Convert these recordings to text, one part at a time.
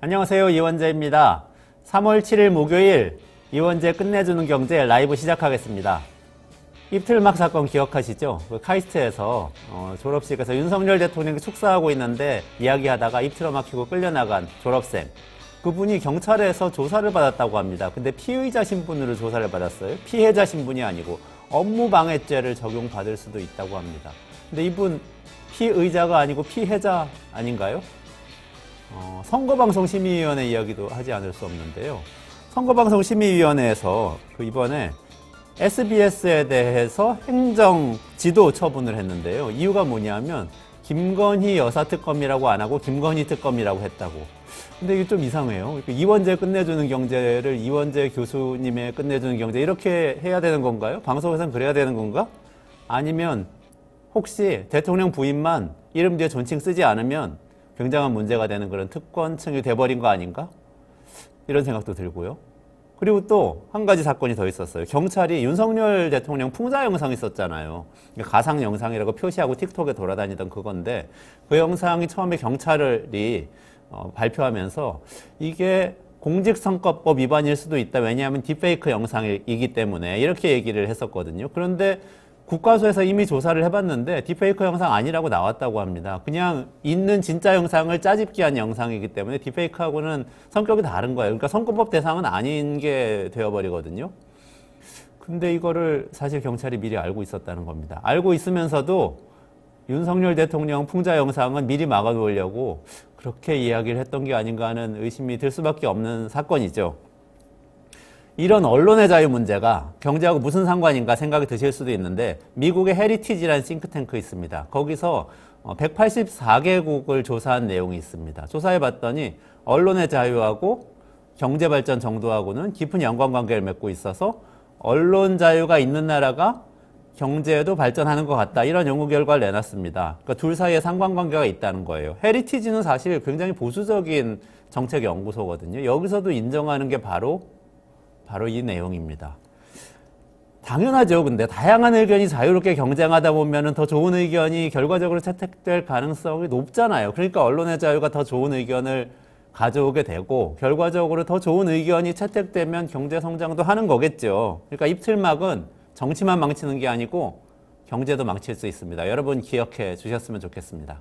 안녕하세요. 이원재입니다. 3월 7일 목요일 이원재 끝내주는 경제 라이브 시작하겠습니다. 입틀막 사건 기억하시죠? 그 카이스트에서 졸업식에서 윤석열 대통령이 축사하고 있는데 이야기하다가 입 틀어막히고 끌려나간 졸업생. 그분이 경찰에서 조사를 받았다고 합니다. 근데 피의자 신분으로 조사를 받았어요. 피해자 신분이 아니고 업무방해죄를 적용받을 수도 있다고 합니다. 근데 이분 피의자가 아니고 피해자 아닌가요? 선거방송심의위원회 이야기도 하지 않을 수 없는데요. 선거방송심의위원회에서 이번에 SBS에 대해서 행정 지도 처분을 했는데요. 이유가 뭐냐면 김건희 여사 특검이라고 안 하고 김건희 특검이라고 했다고. 근데 이게 좀 이상해요. 이원재 끝내주는 경제를 이원재 교수님의 끝내주는 경제 이렇게 해야 되는 건가요? 방송에서는 그래야 되는 건가? 아니면 혹시 대통령 부인만 이름 뒤에 존칭 쓰지 않으면 굉장한 문제가 되는 그런 특권층이 돼버린 거 아닌가? 이런 생각도 들고요. 그리고 또 한 가지 사건이 더 있었어요. 경찰이 윤석열 대통령 풍자 영상 있었잖아요. 가상 영상이라고 표시하고 틱톡에 돌아다니던 그건데 그 영상이 처음에 경찰이 발표하면서 이게 공직선거법 위반일 수도 있다. 왜냐하면 딥페이크 영상이기 때문에 이렇게 얘기를 했었거든요. 그런데 국과수에서 이미 조사를 해봤는데 딥페이크 영상 아니라고 나왔다고 합니다. 그냥 있는 진짜 영상을 짜집기 한 영상이기 때문에 딥페이크하고는 성격이 다른 거예요. 그러니까 선거법 대상은 아닌 게 되어버리거든요. 근데 이거를 사실 경찰이 미리 알고 있었다는 겁니다. 알고 있으면서도 윤석열 대통령 풍자 영상은 미리 막아놓으려고 그렇게 이야기를 했던 게 아닌가 하는 의심이 들 수밖에 없는 사건이죠. 이런 언론의 자유 문제가 경제하고 무슨 상관인가 생각이 드실 수도 있는데 미국의 헤리티지라는 싱크탱크 있습니다. 거기서 184개국을 조사한 내용이 있습니다. 조사해봤더니 언론의 자유하고 경제발전 정도하고는 깊은 연관관계를 맺고 있어서 언론 자유가 있는 나라가 경제에도 발전하는 것 같다. 이런 연구 결과를 내놨습니다. 그러니까 둘 사이에 상관관계가 있다는 거예요. 헤리티지는 사실 굉장히 보수적인 정책 연구소거든요. 여기서도 인정하는 게 바로 이 내용입니다. 당연하죠. 근데 다양한 의견이 자유롭게 경쟁하다 보면 더 좋은 의견이 결과적으로 채택될 가능성이 높잖아요. 그러니까 언론의 자유가 더 좋은 의견을 가져오게 되고 결과적으로 더 좋은 의견이 채택되면 경제 성장도 하는 거겠죠. 그러니까 입틀막은 정치만 망치는 게 아니고 경제도 망칠 수 있습니다. 여러분 기억해 주셨으면 좋겠습니다.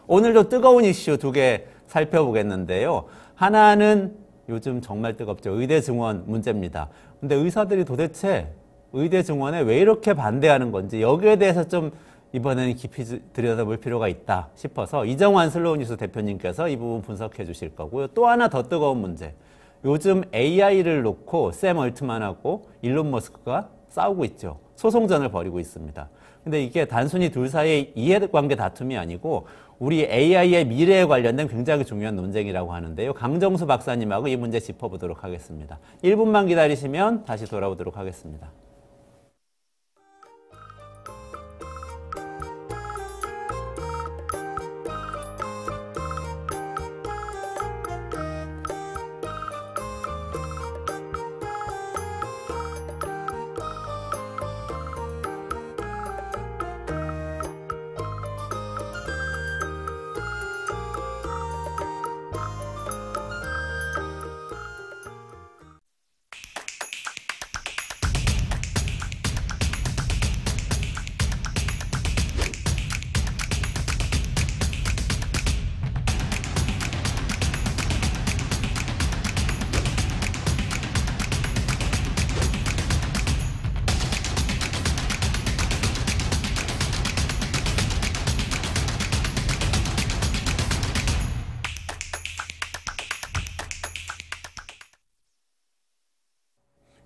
오늘도 뜨거운 이슈 2개 살펴보겠는데요. 하나는 요즘 정말 뜨겁죠. 의대 증원 문제입니다. 근데 의사들이 도대체 의대 증원에 왜 이렇게 반대하는 건지 여기에 대해서 좀 이번에는 깊이 들여다볼 필요가 있다 싶어서 이정환 슬로우뉴스 대표님께서 이 부분 분석해 주실 거고요. 또 하나 더 뜨거운 문제. 요즘 AI를 놓고 샘 얼트만하고 일론 머스크가 싸우고 있죠. 소송전을 벌이고 있습니다. 근데 이게 단순히 둘 사이의 이해관계 다툼이 아니고 우리 AI의 미래에 관련된 굉장히 중요한 논쟁이라고 하는데요. 강정수 박사님하고 이 문제 짚어보도록 하겠습니다. 1분만 기다리시면 다시 돌아오도록 하겠습니다.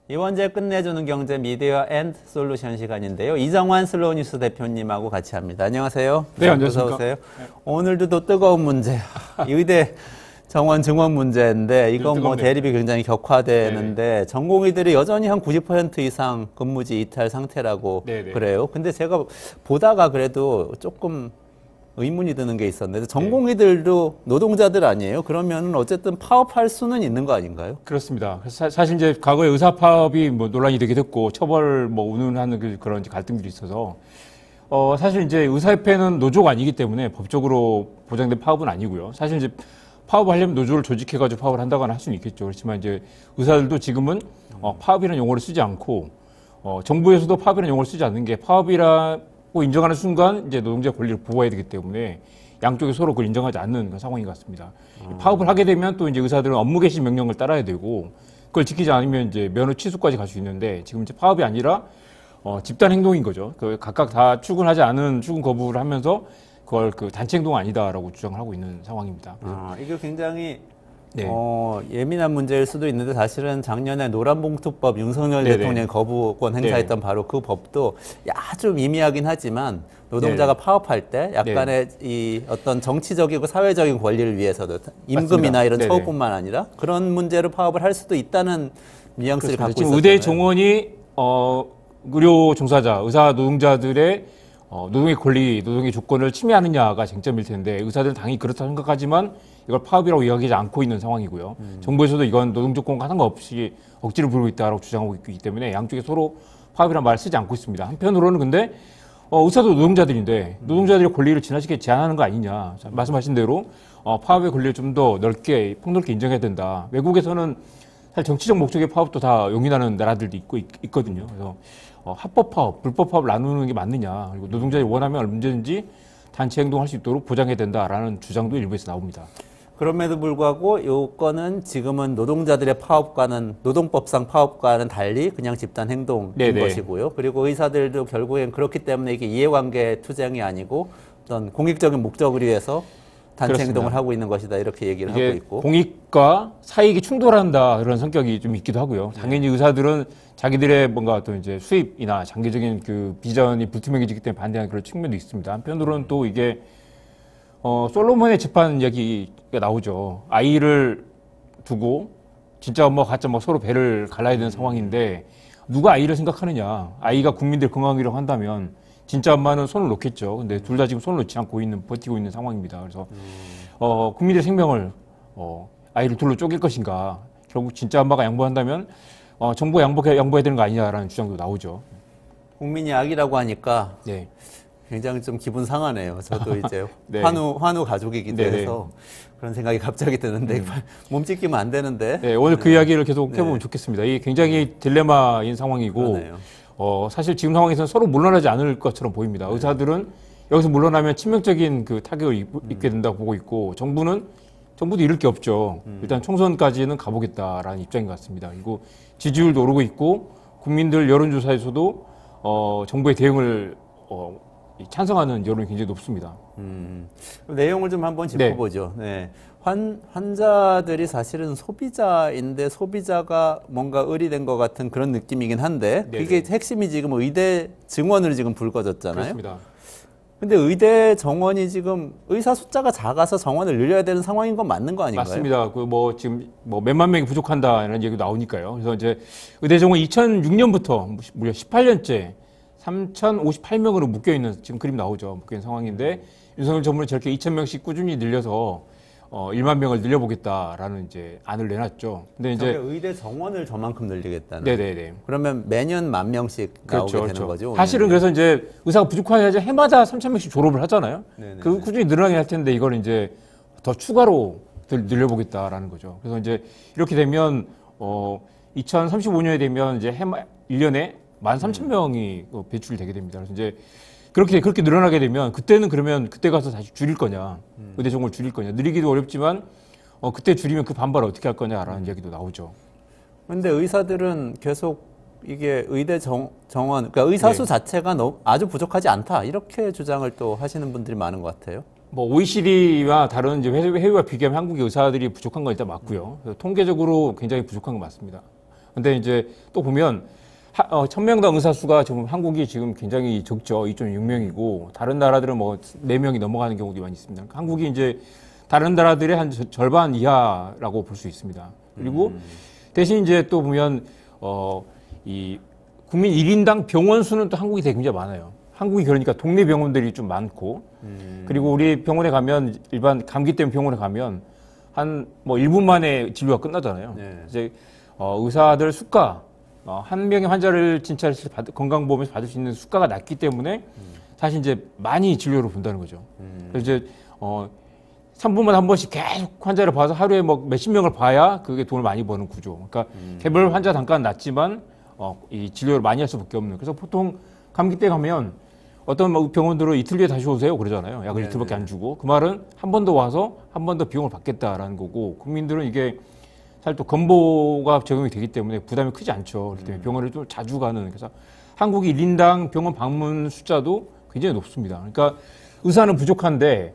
이원재 끝내주는 경제 미디어 앤드 솔루션 시간인데요. 이정환 슬로우뉴스 대표님하고 같이 합니다. 안녕하세요. 네, 안녕하십니까. 어서 오세요. 네. 오늘도 또 뜨거운 문제. 의대 정원 증원 문제인데 이건 뭐 대립이 굉장히 격화되는데 네네. 전공의들이 여전히 한 90% 이상 근무지 이탈 상태라고 네네. 그래요. 근데 제가 보다가 그래도 조금 의문이 드는 게 있었는데 전공의들도 노동자들 아니에요? 그러면 어쨌든 파업할 수는 있는 거 아닌가요? 그렇습니다. 사실 이제 과거에 의사 파업이 뭐 논란이 되기도 했고 처벌 뭐 운운하는 그런 갈등들이 있어서 사실 이제 의사협회는 노조가 아니기 때문에 법적으로 보장된 파업은 아니고요. 사실 이제 파업하려면 노조를 조직해가지고 파업을 한다거나 할 수는 있겠죠. 그렇지만 이제 의사들도 지금은 파업이라는 용어를 쓰지 않고 정부에서도 파업이라는 용어를 쓰지 않는 게 파업이라고 인정하는 순간 이제 노동자 권리를 보호해야 되기 때문에 양쪽이 서로 그걸 인정하지 않는 그런 상황인 것 같습니다. 파업을 하게 되면 또 이제 의사들은 업무 개시 명령을 따라야 되고 그걸 지키지 않으면 이제 면허 취소까지 갈 수 있는데 지금 이제 파업이 아니라 집단 행동인 거죠. 그 각각 다 출근하지 않은 출근 거부를 하면서 그걸 그 단체 행동 아니다라고 주장을 하고 있는 상황입니다. 이게 굉장히 네. 예민한 문제일 수도 있는데 사실은 작년에 노란봉투법 윤석열 네네. 대통령이 거부권 행사했던 바로 그 법도 아주 미미하긴 하지만 노동자가 파업할 때 약간의 이 어떤 정치적이고 사회적인 권리를 위해서도 임금이나 맞습니다. 이런 네네. 처우뿐만 아니라 그런 문제로 파업을 할 수도 있다는 뉘앙스를 그렇습니다. 갖고 지금 있었잖아요. 의대 정원이 의료 종사자, 의사 노동자들의 노동의 권리, 노동의 조건을 침해하느냐가 쟁점일 텐데 의사들은 당연히 그렇다 생각하지만 이걸 파업이라고 이야기하지 않고 있는 상황이고요. 정부에서도 이건 노동 조건과 상관없이 억지를 부르고 있다라고 주장하고 있기 때문에 양쪽이 서로 파업이라는 말을 쓰지 않고 있습니다. 한편으로는 근데 의사도 노동자들인데 노동자들의 권리를 지나치게 제한하는 거 아니냐. 말씀하신 대로 파업의 권리를 좀 더 넓게 폭넓게 인정해야 된다. 외국에서는 사실 정치적 목적의 파업도 다 용인하는 나라들도 있거든요. 그래서 합법 파업, 불법 파업을 나누는 게 맞느냐. 그리고 노동자들이 원하면 언제든지 단체 행동할 수 있도록 보장해야 된다라는 주장도 일부에서 나옵니다. 그럼에도 불구하고 이 건은 지금은 노동자들의 파업과는 노동법상 파업과는 달리 그냥 집단 행동인 네네. 것이고요. 그리고 의사들도 결국엔 그렇기 때문에 이게 이해관계 투쟁이 아니고 어떤 공익적인 목적을 위해서 단체 그렇습니다. 행동을 하고 있는 것이다 이렇게 얘기를 하고 이게 있고. 공익과 사익이 충돌한다 그런 성격이 좀 있기도 하고요. 당연히 의사들은 자기들의 뭔가 또 이제 수입이나 장기적인 그 비전이 불투명해지기 때문에 반대하는 그런 측면도 있습니다. 한편으로는 또 이게 솔로몬의 재판 이야기가 나오죠. 아이를 두고 진짜 엄마 가짜 뭐 서로 배를 갈라야 되는 상황인데 누가 아이를 생각하느냐. 아이가 국민들 건강이라고 한다면 진짜 엄마는 손을 놓겠죠. 근데 둘 다 지금 손을 놓지 않고 버티고 있는 상황입니다. 그래서 국민들의 생명을 아이를 둘로 쪼갤 것인가. 결국 진짜 엄마가 양보한다면 정부가 양보해야 되는 거 아니냐라는 주장도 나오죠. 국민이 악이라고 하니까 네. 굉장히 좀 기분 상하네요. 저도 이제 네. 환우 가족이기도 네네. 해서 그런 생각이 갑자기 드는데 몸짓기면 안 되는데. 네, 오늘 그 이야기를 계속 해보면 좋겠습니다. 이게 굉장히 딜레마인 상황이고, 그러네요. 사실 지금 상황에서는 서로 물러나지 않을 것처럼 보입니다. 의사들은 여기서 물러나면 치명적인 그 타격을 입게 된다고 보고 있고, 정부도 잃을 게 없죠. 일단 총선까지는 가보겠다라는 입장인 것 같습니다. 그리고 지지율도 오르고 있고, 국민들 여론조사에서도 정부의 대응을 찬성하는 여론이 굉장히 높습니다. 내용을 좀 한번 짚어보죠. 네. 환자들이 사실은 소비자인데 소비자가 뭔가 의리된 것 같은 그런 느낌이긴 한데 네네. 그게 핵심이 지금 의대 증원으로 지금 불거졌잖아요. 그렇습니다. 근데 의대 정원이 지금 의사 숫자가 작아서 정원을 늘려야 되는 상황인 건 맞는 거 아닌가요? 맞습니다. 지금 몇만 명이 부족한다는 얘기도 나오니까요. 그래서 이제 의대 정원 2006년부터 무려 18년째 3,058명으로 묶여있는 지금 그림 나오죠. 묶여있는 상황인데 윤석열 정부는 저렇게 2,000명씩 꾸준히 늘려서 1만 명을 늘려보겠다라는 이제 안을 내놨죠. 근데 이제 의대 정원을 저만큼 늘리겠다는. 네네네. 그러면 매년 10,000명씩 나오게 되는 거죠. 사실은 그래서 이제 의사가 부족하지 해마다 3,000명씩 졸업을 하잖아요. 네네네. 그 꾸준히 늘어나게 할 텐데 이걸 이제 더 추가로 늘려보겠다라는 거죠. 그래서 이제 이렇게 되면 2035년에 되면 이제 1년에 13,000명이 배출이 되게 됩니다. 그래서 이제 그렇게 늘어나게 되면 그러면 그때 가서 다시 줄일 거냐, 의대 정원을 줄일 거냐, 늘리기도 어렵지만 그때 줄이면 그 반발을 어떻게 할 거냐라는 이야기도 나오죠. 근데 의사들은 계속 이게 의대 정원, 그러니까 의사 수 자체가 아주 부족하지 않다 이렇게 주장을 또 하시는 분들이 많은 것 같아요. OECD와 다른 이제 해외와 비교하면 한국의 의사들이 부족한 건 일단 맞고요. 통계적으로 굉장히 부족한 건 맞습니다. 근데 이제 또 보면 1,000명당 의사 수가 지금 한국이 지금 굉장히 적죠. 2.6명이고 다른 나라들은 4명이 넘어가는 경우도 많이 있습니다. 그러니까 한국이 이제 다른 나라들의 한 절반 이하라고 볼 수 있습니다. 그리고 대신 이제 또 보면 이 국민 1인당 병원 수는 또 한국이 되게 굉장히 많아요. 한국이 그러니까 동네 병원들이 좀 많고 그리고 우리 병원에 가면 일반 감기 때문에 병원에 가면 한 1분 만에 진료가 끝나잖아요. 네. 이제 의사들 수가 한 명의 환자를 진찰해서 건강보험에서 받을 수 있는 수가가 낮기 때문에 사실 이제 많이 진료를 본다는 거죠. 그래서 이제 3분마다 한 번씩 계속 환자를 봐서 하루에 뭐 몇십 명을 봐야 그게 돈을 많이 버는 구조. 그러니까 개별 환자 단가는 낮지만 이 진료를 많이 할 수밖에 없는. 그래서 보통 감기 때 가면 어떤 병원들은 이틀 뒤에 다시 오세요 그러잖아요. 약을 이틀밖에 안 주고. 그 말은 한 번 더 와서 한 번 더 비용을 받겠다라는 거고, 국민들은 이게 사실 또 건보가 적용이 되기 때문에 부담이 크지 않죠. 그렇기 때문에 병원을 좀 자주 가는. 그래서 한국이 1인당 병원 방문 숫자도 굉장히 높습니다. 그러니까 의사는 부족한데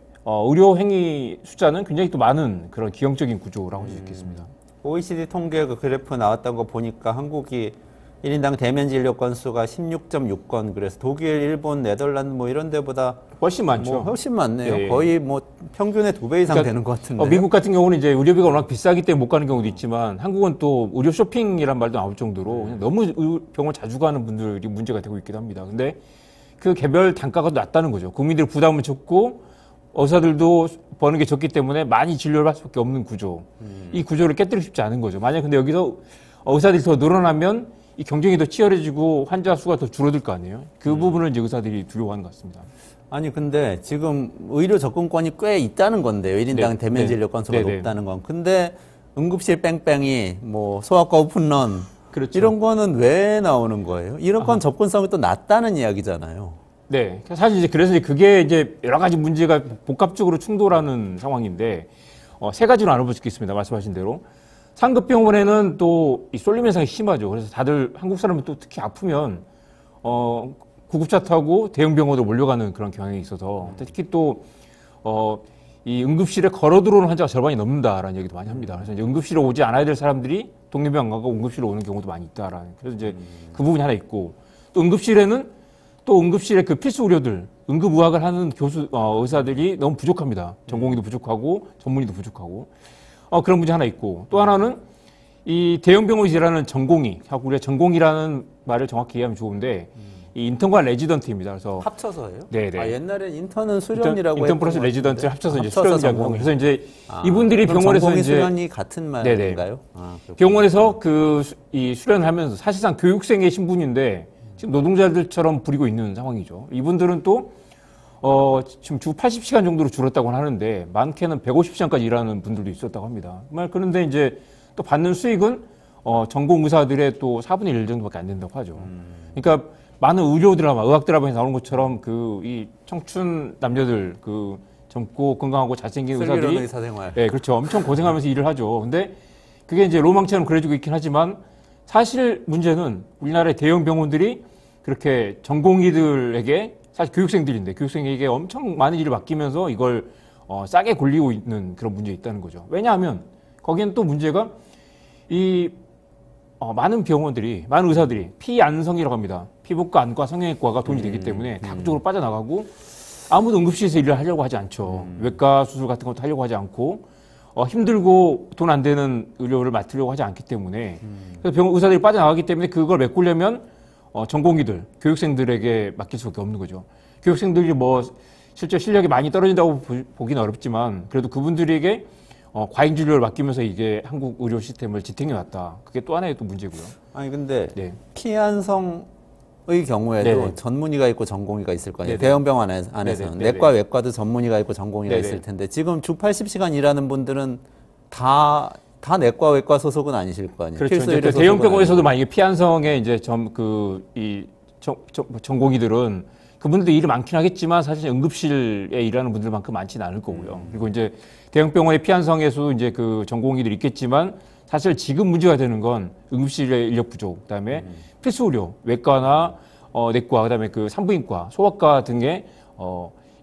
의료 행위 숫자는 굉장히 또 많은 그런 기형적인 구조라고 할 수 있겠습니다. OECD 통계 그 그래프 나왔던 거 보니까 한국이 1인당 대면 진료 건수가 16.6건, 그래서 독일, 일본, 네덜란드 뭐 이런 데보다 훨씬 많죠. 뭐 훨씬 많네요. 예. 거의 뭐 평균의 2배 이상 그러니까 되는 것 같은데. 미국 같은 경우는 이제 의료비가 워낙 비싸기 때문에 못 가는 경우도 있지만, 한국은 또 의료 쇼핑이란 말도 나올 정도로 그냥 너무 병원 자주 가는 분들이 문제가 되고 있기도 합니다. 근데 그 개별 단가가 낮다는 거죠. 국민들 부담은 적고 의사들도 버는 게 적기 때문에 많이 진료를 할 수밖에 없는 구조. 이 구조를 깨뜨리고 싶지 않은 거죠. 만약 근데 여기서 의사들이 더 늘어나면 이 경쟁이 더 치열해지고 환자 수가 더 줄어들 거 아니에요. 그 부분을 이제 의사들이 두려워하는 것 같습니다. 아니 근데 지금 의료 접근권이 꽤 있다는 건데요. 1인당 네, 대면 네. 진료 건수가 네, 네. 높다는 건. 근데 응급실 뺑뺑이, 뭐 소아과 오픈런 그렇죠. 이런 거는 왜 나오는 거예요? 이런 건 접근성이 또 낮다는 이야기잖아요. 네. 사실 이제 그래서 이제 그게 이제 여러 가지 문제가 복합적으로 충돌하는 상황인데, 세 가지로 나눠볼 수 있겠습니다. 말씀하신 대로. 상급병원에는 또 이 쏠림 현상이 심하죠. 그래서 다들 한국 사람은 또 특히 아프면, 구급차 타고 대형 병원으로 몰려가는 그런 경향이 있어서, 특히 또, 이 응급실에 걸어 들어오는 환자가 절반이 넘는다라는 얘기도 많이 합니다. 그래서 이제 응급실에 오지 않아야 될 사람들이 동네병원 가고 응급실에 오는 경우도 많이 있다라는. 그래서 이제 그 부분이 하나 있고, 또 응급실에 그 필수 의료들, 응급의학을 하는 의사들이 너무 부족합니다. 전공의도 부족하고 전문의도 부족하고. 그런 문제 하나 있고, 또 하나는 이 대형 병원에서 일하는 전공의, 우리가 전공이라는 말을 정확히 이해하면 좋은데, 이 인턴과 레지던트입니다. 그래서 합쳐서예요? 네네. 아, 옛날엔 인턴은 수련이라고 인턴 플러스 했던 것 레지던트를 같은데. 합쳐서 이제 합쳐서 수련이라고 하고, 전공의. 그래서 이제 아, 이분들이 그럼 병원에서 전공의 이제 수련이 같은 말인가요? 아, 그렇군요. 병원에서 이 수련을 하면서 사실상 교육생의 신분인데 지금 노동자들처럼 부리고 있는 상황이죠. 이분들은 또 지금 주 80시간 정도로 줄었다고 하는데 많게는 150시간까지 일하는 분들도 있었다고 합니다. 그런데 이제 또 받는 수익은 전공 의사들의 또 4분의 1 정도밖에 안 된다고 하죠. 그러니까 많은 의료 드라마, 의학 드라마에 나오는 것처럼 이 청춘 남녀들, 젊고 건강하고 잘생긴 의사들이 의사생활. 네, 그렇죠. 엄청 고생하면서 일을 하죠. 근데 그게 이제 로망처럼 그려지고 있긴 하지만 사실 문제는 우리나라의 대형 병원들이 그렇게 전공의들에게 사실 교육생들인데 교육생에게 엄청 많은 일을 맡기면서 이걸 싸게 굴리고 있는 그런 문제가 있다는 거죠. 왜냐하면 거기엔 또 문제가 많은 병원들이, 많은 의사들이 피안성이라고 합니다. 피부과, 안과, 성형외과가 돈이 되기 때문에 다 그쪽으로 빠져나가고 아무도 응급실에서 일을 하려고 하지 않죠. 외과 수술 같은 것도 하려고 하지 않고 힘들고 돈 안 되는 의료를 맡으려고 하지 않기 때문에 그래서 병원 의사들이 빠져나가기 때문에 그걸 메꾸려면 전공의들, 교육생들에게 맡길 수밖에 없는 거죠. 교육생들이 실제 실력이 많이 떨어진다고 보기는 어렵지만 그래도 그분들에게 과잉 진료를 맡기면서 이게 한국 의료 시스템을 지탱해 왔다. 그게 또 하나의 또 문제고요. 아니 근데 네. 피안성의 경우에도 네네. 전문의가 있고 전공의가 있을 거 아니에요. 네네. 대형 병원 안에서는 네네. 내과, 외과도 전문의가 있고 전공의가 네네. 있을 텐데 지금 주 80시간 일하는 분들은 다 내과, 외과 소속은 아니실 거 아니에요. 그렇죠. 필수 이제 의료 대형 소속은 병원에서도 아니고. 만약에 피안성의 이제 전공의들은 그분들도 일이 많긴 하겠지만 사실 응급실에 일하는 분들만큼 많지는 않을 거고요. 그리고 이제 대형 병원의 피안성에서도 이제 그 전공의들이 있겠지만 사실 지금 문제가 되는 건 응급실의 인력 부족, 그다음에 필수 의료, 외과나 내과, 그다음에 그 산부인과, 소아과 등의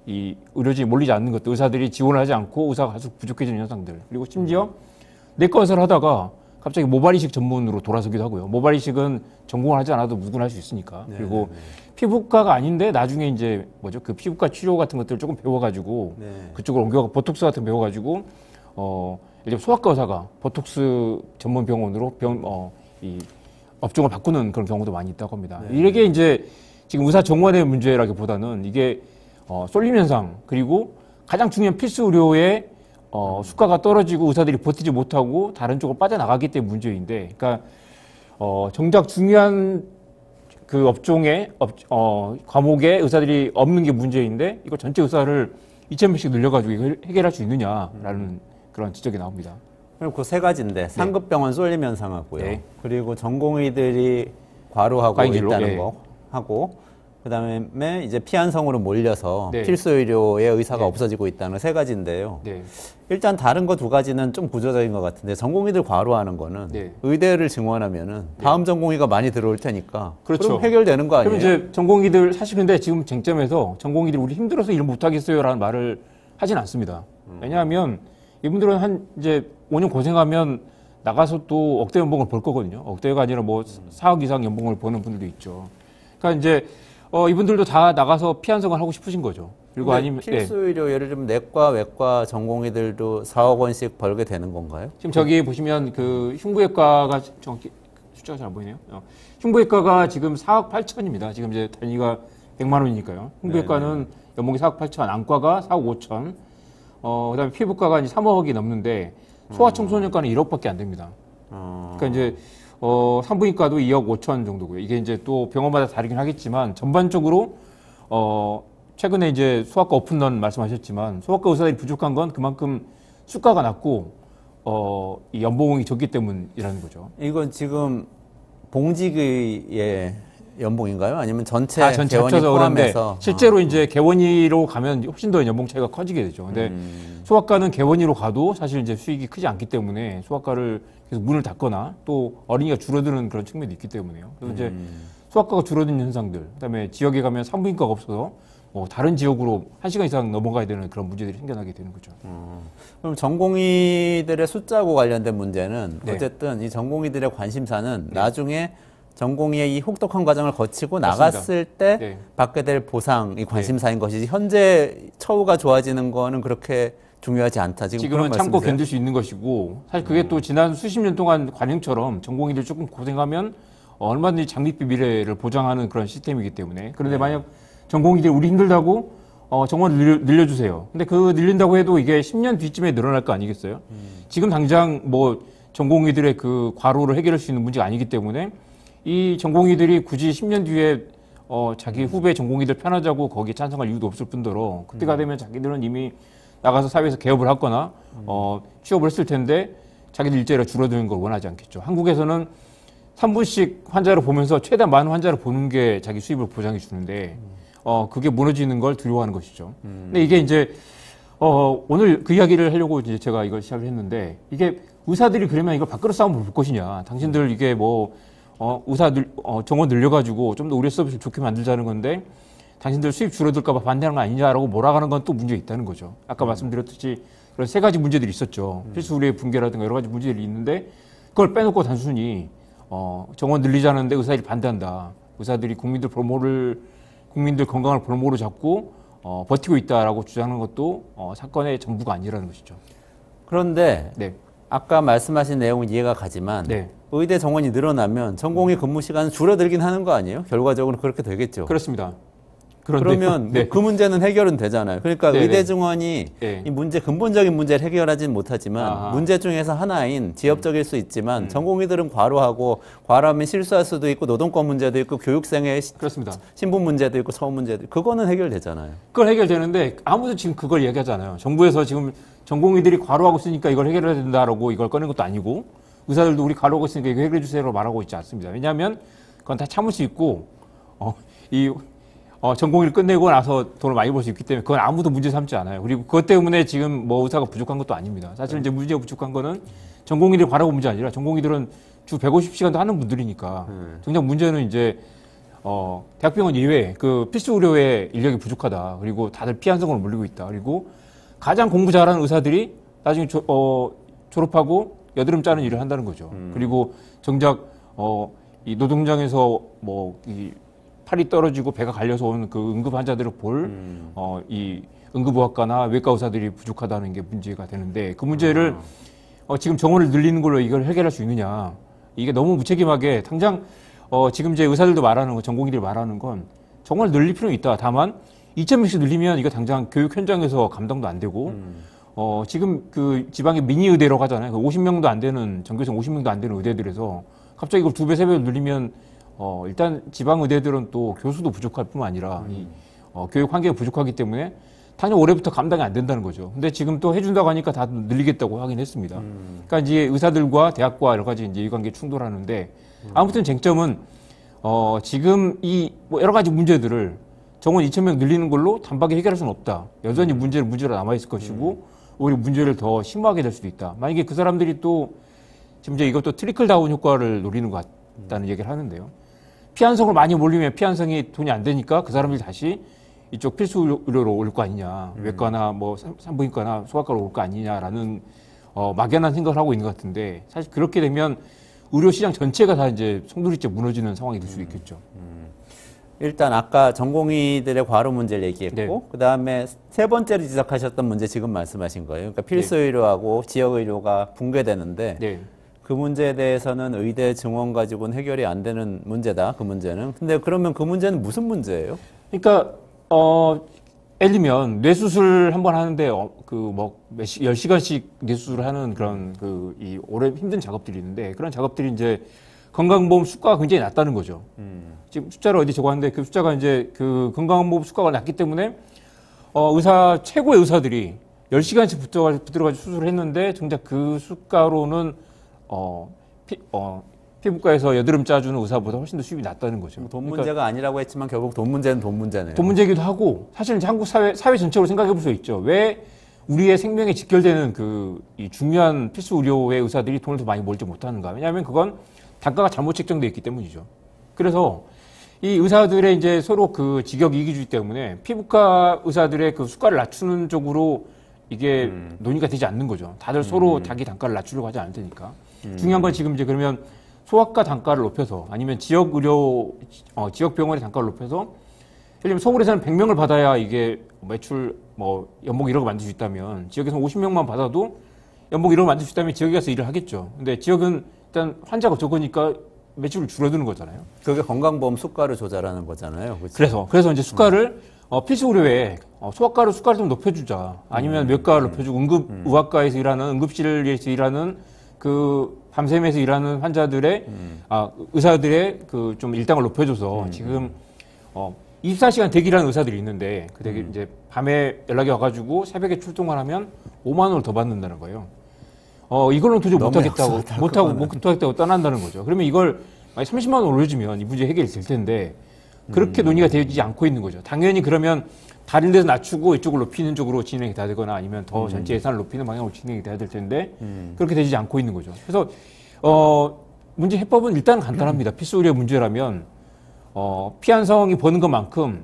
이 의료진이 몰리지 않는 것들, 의사들이 지원을 하지 않고 의사가 계속 부족해지는 현상들. 그리고 심지어 내과 의사를 하다가 갑자기 모발이식 전문으로 돌아서기도 하고요. 모발이식은 전공을 하지 않아도 누구나 할 수 있으니까. 네, 그리고 피부과가 아닌데 나중에 이제 그 피부과 치료 같은 것들을 조금 배워가지고 네. 그쪽으로 옮겨가 보톡스 같은 거 배워가지고 이제 소아과 의사가 보톡스 전문 병원으로 이 업종을 바꾸는 그런 경우도 많이 있다고 합니다. 네. 이게 이제 지금 의사 정원의 문제라기보다는 이게 쏠림 현상 그리고 가장 중요한 필수 의료의 수가가 떨어지고 의사들이 버티지 못하고 다른 쪽으로 빠져나가기 때문에 문제인데, 그러니까 정작 중요한 그 업종의 과목에 의사들이 없는 게 문제인데 이거 전체 의사를 2,000명씩 늘려가지고 이걸 해결할 수 있느냐라는 그런 지적이 나옵니다. 그럼 그 세 가지인데 상급병원 쏠림 현상하고요. 네. 그리고 전공의들이 과로하고 과잉진료, 있다는 예. 거 하고 그다음에 이제 피한성으로 몰려서 네. 필수 의료의 의사가 네. 없어지고 있다는 세 가지인데요. 네. 일단 다른 거 두 가지는 좀 구조적인 것 같은데 전공의들 과로하는 거는 네. 의대를 증원하면은 다음 전공의가 많이 들어올 테니까 그렇죠. 그럼 해결되는 거 아니에요? 그럼 이제 전공의들 사실 근데 지금 쟁점에서 전공의들이 우리 힘들어서 일 못하겠어요라는 말을 하진 않습니다. 왜냐하면 이분들은 한 이제 5년 고생하면 나가서 또 억대 연봉을 벌 거거든요. 억대가 아니라 뭐 4억 이상 연봉을 버는 분들도 있죠. 그러니까 이제 이분들도 다 나가서 피한성을 하고 싶으신 거죠. 그리고 근데 아니면 필수 의료 예를 들면 내과, 외과 전공의들도 4억 원씩 벌게 되는 건가요? 지금 저기 보시면 그 흉부외과가 정확히 숫자가 잘 안 보이네요. 흉부외과가 지금 4억 8천입니다. 지금 이제 단위가 100만 원이니까요. 흉부외과는 연봉이 4억 8천, 안과가 4억 5천, 그다음에 피부과가 이제 3억이 넘는데 소아청소년과는 1억밖에 안 됩니다. 그러니까 이제 산부인과도 2억 5천 정도고요. 이게 이제 또 병원마다 다르긴 하겠지만 전반적으로 최근에 이제 소아과 오픈런 말씀하셨지만 소아과 의사들이 부족한 건 그만큼 수가가 낮고 이 연봉이 적기 때문이라는 거죠. 이건 지금 봉직의 연봉인가요? 아니면 전체 전체 개원이 합쳐서 그런데 포함해서? 실제로 이제 개원이로 가면 훨씬 더 연봉 차이가 커지게 되죠. 근데 소아과는 개원이로 가도 사실 이제 수익이 크지 않기 때문에 소아과를 계속 문을 닫거나 또 어린이가 줄어드는 그런 측면도 있기 때문에요. 그래서 이제 소아과가 줄어드는 현상들, 그다음에 지역에 가면 산부인과가 없어서 다른 지역으로 1시간 이상 넘어가야 되는 그런 문제들이 생겨나게 되는 거죠. 그럼 전공의들의 숫자하고 관련된 문제는 네. 어쨌든 이 전공의들의 관심사는 나중에 전공의의 이 혹독한 과정을 거치고 맞습니다. 나갔을 때 네. 받게 될 보상이 관심사인 것이지 현재 처우가 좋아지는 거는 그렇게 중요하지 않다. 지금 지금은 그런 참고 말씀이세요? 견딜 수 있는 것이고 사실 그게 또 지난 수십 년 동안 관행처럼 전공의들 조금 고생하면 얼마든지 장밋빛 미래를 보장하는 그런 시스템이기 때문에 그런데 만약 전공의들이 우리 힘들다고 정원을 늘려주세요. 근데 그 늘린다고 해도 이게 10년 뒤쯤에 늘어날 거 아니겠어요? 지금 당장 뭐 전공의들의 그 과로를 해결할 수 있는 문제가 아니기 때문에 이 전공의들이 굳이 10년 뒤에 자기 후배 전공의들 편하자고 거기에 찬성할 이유도 없을 뿐더러 그때가 되면 자기들은 이미 나가서 사회에서 개업을 하거나 취업을 했을 텐데 자기들 일자리가 줄어드는 걸 원하지 않겠죠. 한국에서는 3분씩 환자를 보면서 최대한 많은 환자를 보는 게 자기 수입을 보장해 주는데 그게 무너지는 걸 두려워하는 것이죠. 근데 이게 이제 오늘 그 이야기를 하려고 이제 제가 이걸 시작을 했는데 이게 의사들이 그러면 이걸 밥그릇 싸움을 볼 것이냐. 당신들 이게 뭐 의사들 정원 늘려가지고 좀 더 의료 서비스를 좋게 만들자는 건데 당신들 수입 줄어들까 봐 반대하는 거 아니냐라고 몰아가는 건 또 문제가 있다는 거죠. 아까 말씀드렸듯이 그런 세 가지 문제들이 있었죠. 필수 의료의 붕괴라든가 여러 가지 문제들이 있는데 그걸 빼놓고 단순히 정원 늘리자는데 의사들이 반대한다. 의사들이 국민들 건강을 볼모로 잡고 버티고 있다라고 주장하는 것도 사건의 전부가 아니라는 것이죠. 그런데 네. 아까 말씀하신 내용은 이해가 가지만 네. 의대 정원이 늘어나면 전공의 근무 시간은 줄어들긴 하는 거 아니에요? 결과적으로 그렇게 되겠죠. 그렇습니다. 그러면 네. 그 문제는 해결은 되잖아요. 그러니까 네, 의대 네. 증원이 네. 이 문제 근본적인 문제를 해결하진 못하지만 아하. 문제 중에서 하나인 지엽적일 수 있지만 전공의들은 과로하고 과로하면 실수할 수도 있고 노동권 문제도 있고 교육생의 그렇습니다. 신분 문제도 있고 서울 문제도 있고 그거는 해결되잖아요. 그걸 해결되는데 아무도 지금 그걸 얘기하잖아요. 정부에서 지금 전공의들이 과로하고 있으니까 이걸 해결해야 된다라고 이걸 꺼낸 것도 아니고 의사들도 우리 과로하고 있으니까 이거 해결해 주세요라고 말하고 있지 않습니다. 왜냐하면 그건 다 참을 수 있고 전공의를 끝내고 나서 돈을 많이 벌 수 있기 때문에 그건 아무도 문제 삼지 않아요. 그리고 그것 때문에 지금 뭐 의사가 부족한 것도 아닙니다. 사실 이제 문제가 부족한 거는 전공의들이 과로가 문제 아니라 전공의들은 주 150시간도 하는 분들이니까 정작 문제는 이제 대학병원 이외에 그 필수 의료의 인력이 부족하다. 그리고 다들 피한성으로 몰리고 있다. 그리고 가장 공부 잘하는 의사들이 나중에 졸업하고 여드름 짜는 일을 한다는 거죠. 그리고 정작 이 노동장에서 이 팔이 떨어지고 배가 갈려서 오는 그 응급 환자들을 볼 이 응급의학과나 외과 의사들이 부족하다는 게 문제가 되는데 그 문제를 지금 정원을 늘리는 걸로 이걸 해결할 수 있느냐. 이게 너무 무책임하게 당장 지금 이제 의사들도 말하는 거, 전공의들이 말하는 건 정원을 늘릴 필요는 있다. 다만 2,000명씩 늘리면 이거 당장 교육 현장에서 감당도 안 되고 지금 그 지방의 미니 의대라고 하잖아요. 50명도 안 되는 전교생 50명도 안 되는 의대들에서 갑자기 이걸 2배, 3배 늘리면 일단 지방 의대들은 또 교수도 부족할 뿐만 아니라 이 교육 환경이 부족하기 때문에 당연히 올해부터 감당이 안 된다는 거죠. 근데 지금 또 해준다고 하니까 다 늘리겠다고 하긴 했습니다. 그러니까 이제 의사들과 대학과 여러 가지 이제 이해관계 충돌하는데 아무튼 쟁점은 지금 이 뭐 여러 가지 문제들을 정원 2,000명 늘리는 걸로 단박에 해결할 수는 없다. 여전히 문제로 남아있을 것이고 오히려 문제를 더 심화하게 될 수도 있다. 만약에 그 사람들이 또 지금 이제 이것도 트리클 다운 효과를 노리는 것 같다는 얘기를 하는데요. 피한성으로 많이 몰리면 피한성이 돈이 안 되니까 그 사람들이 다시 이쪽 필수 의료로 올 거 아니냐. 외과나 뭐 산부인과나 소아과로 올 거 아니냐라는 막연한 생각을 하고 있는 것 같은데 사실 그렇게 되면 의료 시장 전체가 다 이제 송두리째 무너지는 상황이 될 수도 있겠죠. 일단 아까 전공의들의 과로 문제를 얘기했고 네. 그다음에 세 번째로 지적하셨던 문제 지금 말씀하신 거예요. 그러니까 필수 의료하고 지역 의료가 붕괴되는데 네. 그 문제에 대해서는 의대 증원 가지고는 해결이 안 되는 문제다. 그 문제는. 근데 그러면 그 문제는 무슨 문제예요? 그러니까 예를 들면 뇌수술 한 번 하는데 그 뭐 10시간씩 뇌수술을 하는 그런 이 오래 힘든 작업들이 있는데 그런 작업들이 이제 건강보험 수가가 굉장히 낮다는 거죠. 지금 숫자를 어디 적었는데 그 숫자가 이제 그 건강보험 수가가 낮기 때문에 최고의 의사들이 10시간씩 붙들어가지고 수술을 했는데 정작 그 수가로는 피부과에서 여드름 짜주는 의사보다 훨씬 더 수입이 낮다는 거죠. 돈 그러니까 문제가 아니라고 했지만 결국 돈 문제는 돈 문제네요. 돈 문제이기도 하고 사실은 이제 한국 사회 전체로 생각해 볼 수 있죠. 왜 우리의 생명에 직결되는 이 중요한 필수 의료의 의사들이 돈을 더 많이 벌지 못하는가? 왜냐하면 그건 단가가 잘못 책정되어 있기 때문이죠. 그래서 이 의사들의 이제 서로 그 직역 이기주의 때문에 피부과 의사들의 그 수가를 낮추는 쪽으로 이게 논의가 되지 않는 거죠. 다들 서로 자기 단가를 낮추려고 하지 않을 테니까. 중요한 건 지금 이제 그러면 소아과 단가를 높여서 아니면 지역 병원의 단가를 높여서 예를 들면 서울에서는 100명을 받아야 이게 매출 연봉 1억 만들 수 있다면 지역에서 50명만 받아도 연봉 1억 만들 수 있다면 지역에 가서 일을 하겠죠. 근데 지역은 일단 환자가 적으니까 매출을 줄어드는 거잖아요. 그게 건강보험 수가를 조절하는 거잖아요. 그렇죠? 그래서 이제 수가를 필수 의료에 소아과로 수가를 좀 높여주자. 아니면 외과를 높여주고 의학과에서 일하는 응급실에서 일하는 그 밤샘에서 일하는 환자들의 의사들의 그 좀 일당을 높여줘서 지금 24시간 대기라는 의사들이 있는데 그 대기 이제 밤에 연락이 와가지고 새벽에 출동을 하면 5만 원을 더 받는다는 거예요. 이걸로 도저히 못하겠다고 떠난다는 거죠. 그러면 이걸 만약 30만 원 올려주면 이 문제 해결이 될 텐데 그렇게 논의가 되지 않고 있는 거죠. 당연히 그러면 다른 데서 낮추고 이쪽을 높이는 쪽으로 진행이 돼야 되거나 아니면 더 전체 예산을 높이는 방향으로 진행이 돼야 될 텐데 그렇게 되지 않고 있는 거죠. 그래서 문제 해법은 일단 간단합니다. 필수 의료 문제라면 피한성이 버는 것만큼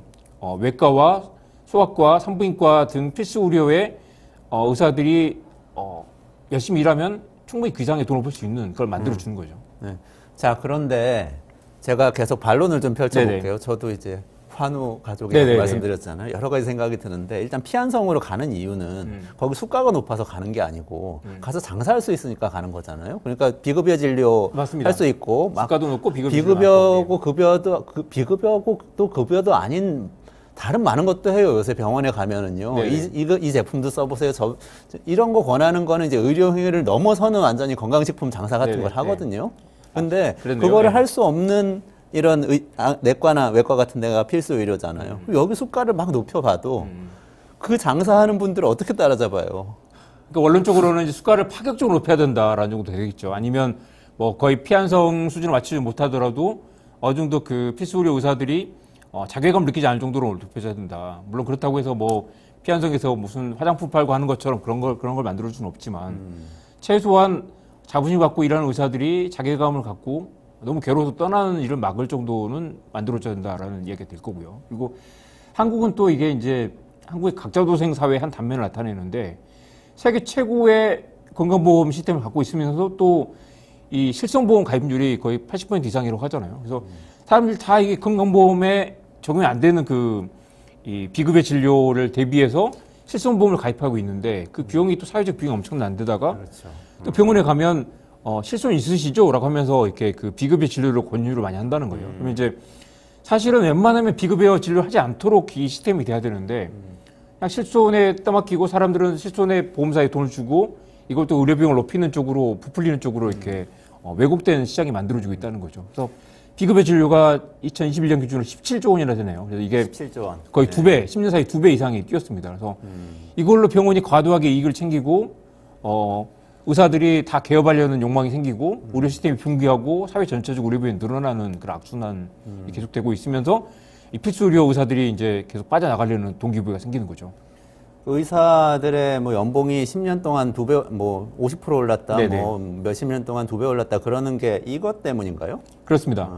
외과와 소아과, 산부인과 등 필수 의료의 의사들이 열심히 일하면 충분히 그 이상의 돈을 벌 수 있는 그걸 만들어 주는 거죠. 네. 자, 그런데 제가 계속 반론을 좀 펼쳐볼게요. 네네. 저도 이제 환우 가족이라고 네네네. 말씀드렸잖아요. 여러 가지 생각이 드는데 일단 피한성으로 가는 이유는 거기 수가가 높아서 가는 게 아니고 가서 장사할 수 있으니까 가는 거잖아요. 그러니까 비급여 진료 맞습니다. 할 수 있고 막 수가도 높고 비급여고 비급여고 또 급여도 아닌 다른 많은 것도 해요. 요새 병원에 가면은요. 네네. 이 제품도 써보세요. 이런 거 권하는 거는 이제 의료행위를 넘어서는 완전히 건강식품 장사 같은 네네. 걸 하거든요. 근데 그랬네요. 그거를 네. 할 수 없는 이런 내과나 외과 같은 데가 필수 의료잖아요. 여기 수가를 막 높여봐도 그 장사하는 분들을 어떻게 따라잡아요? 그러니까 원론적으로는 이제 수가를 파격적으로 높여야 된다라는 정도 되겠죠. 아니면 뭐 거의 피한성 수준을 맞추지 못하더라도 어느 정도 그 필수 의료 의사들이 자괴감 느끼지 않을 정도로 높여줘야 된다. 물론 그렇다고 해서 뭐 피한성에서 무슨 화장품 팔고 하는 것처럼 그런 걸 만들어 줄 수는 없지만 최소한 자부심 갖고 일하는 의사들이 자괴감을 갖고 너무 괴로워서 떠나는 일을 막을 정도는 만들어줘야 된다라는 이야기가 될 거고요. 그리고 한국은 또 이게 이제 한국의 각자도생 사회의 한 단면을 나타내는데 세계 최고의 건강보험 시스템을 갖고 있으면서 또 이 실손보험 가입률이 거의 80% 이상이라고 하잖아요. 그래서 사람들이 다 이게 건강보험에 적용이 안 되는 이 비급여 진료를 대비해서 실손보험을 가입하고 있는데 그 비용이 또 사회적 비용이 엄청난데다가 그렇죠. 또 병원에 가면 실손 있으시죠? 라고 하면서 이렇게 그 비급여 진료를 권유를 많이 한다는 거예요. 그러면 이제 사실은 웬만하면 비급여 진료를 하지 않도록 이 시스템이 돼야 되는데 그냥 실손에 떠맡기고 사람들은 실손에 보험사에 돈을 주고 이걸 또 의료비용을 높이는 쪽으로 부풀리는 쪽으로 이렇게 왜곡된 시장이 만들어지고 있다는 거죠. 그래서 비급여 진료가 2021년 기준으로 17조 원이나 되네요. 그래서 이게 17조 원. 거의 두 배, 10년 사이 두 배 이상이 뛰었습니다. 그래서 이걸로 병원이 과도하게 이익을 챙기고 의사들이 다 개업하려는 욕망이 생기고 의료 시스템이 붕괴하고 사회 전체적 의료비용이 늘어나는 그런 악순환이 계속되고 있으면서 이 필수 의료 의사들이 이제 계속 빠져나가려는 동기부여가 생기는 거죠. 의사들의 뭐 연봉이 10년 동안 2배, 뭐 50% 올랐다, 네네. 뭐 몇십 년 동안 2배 올랐다 그러는 게 이것 때문인가요? 그렇습니다.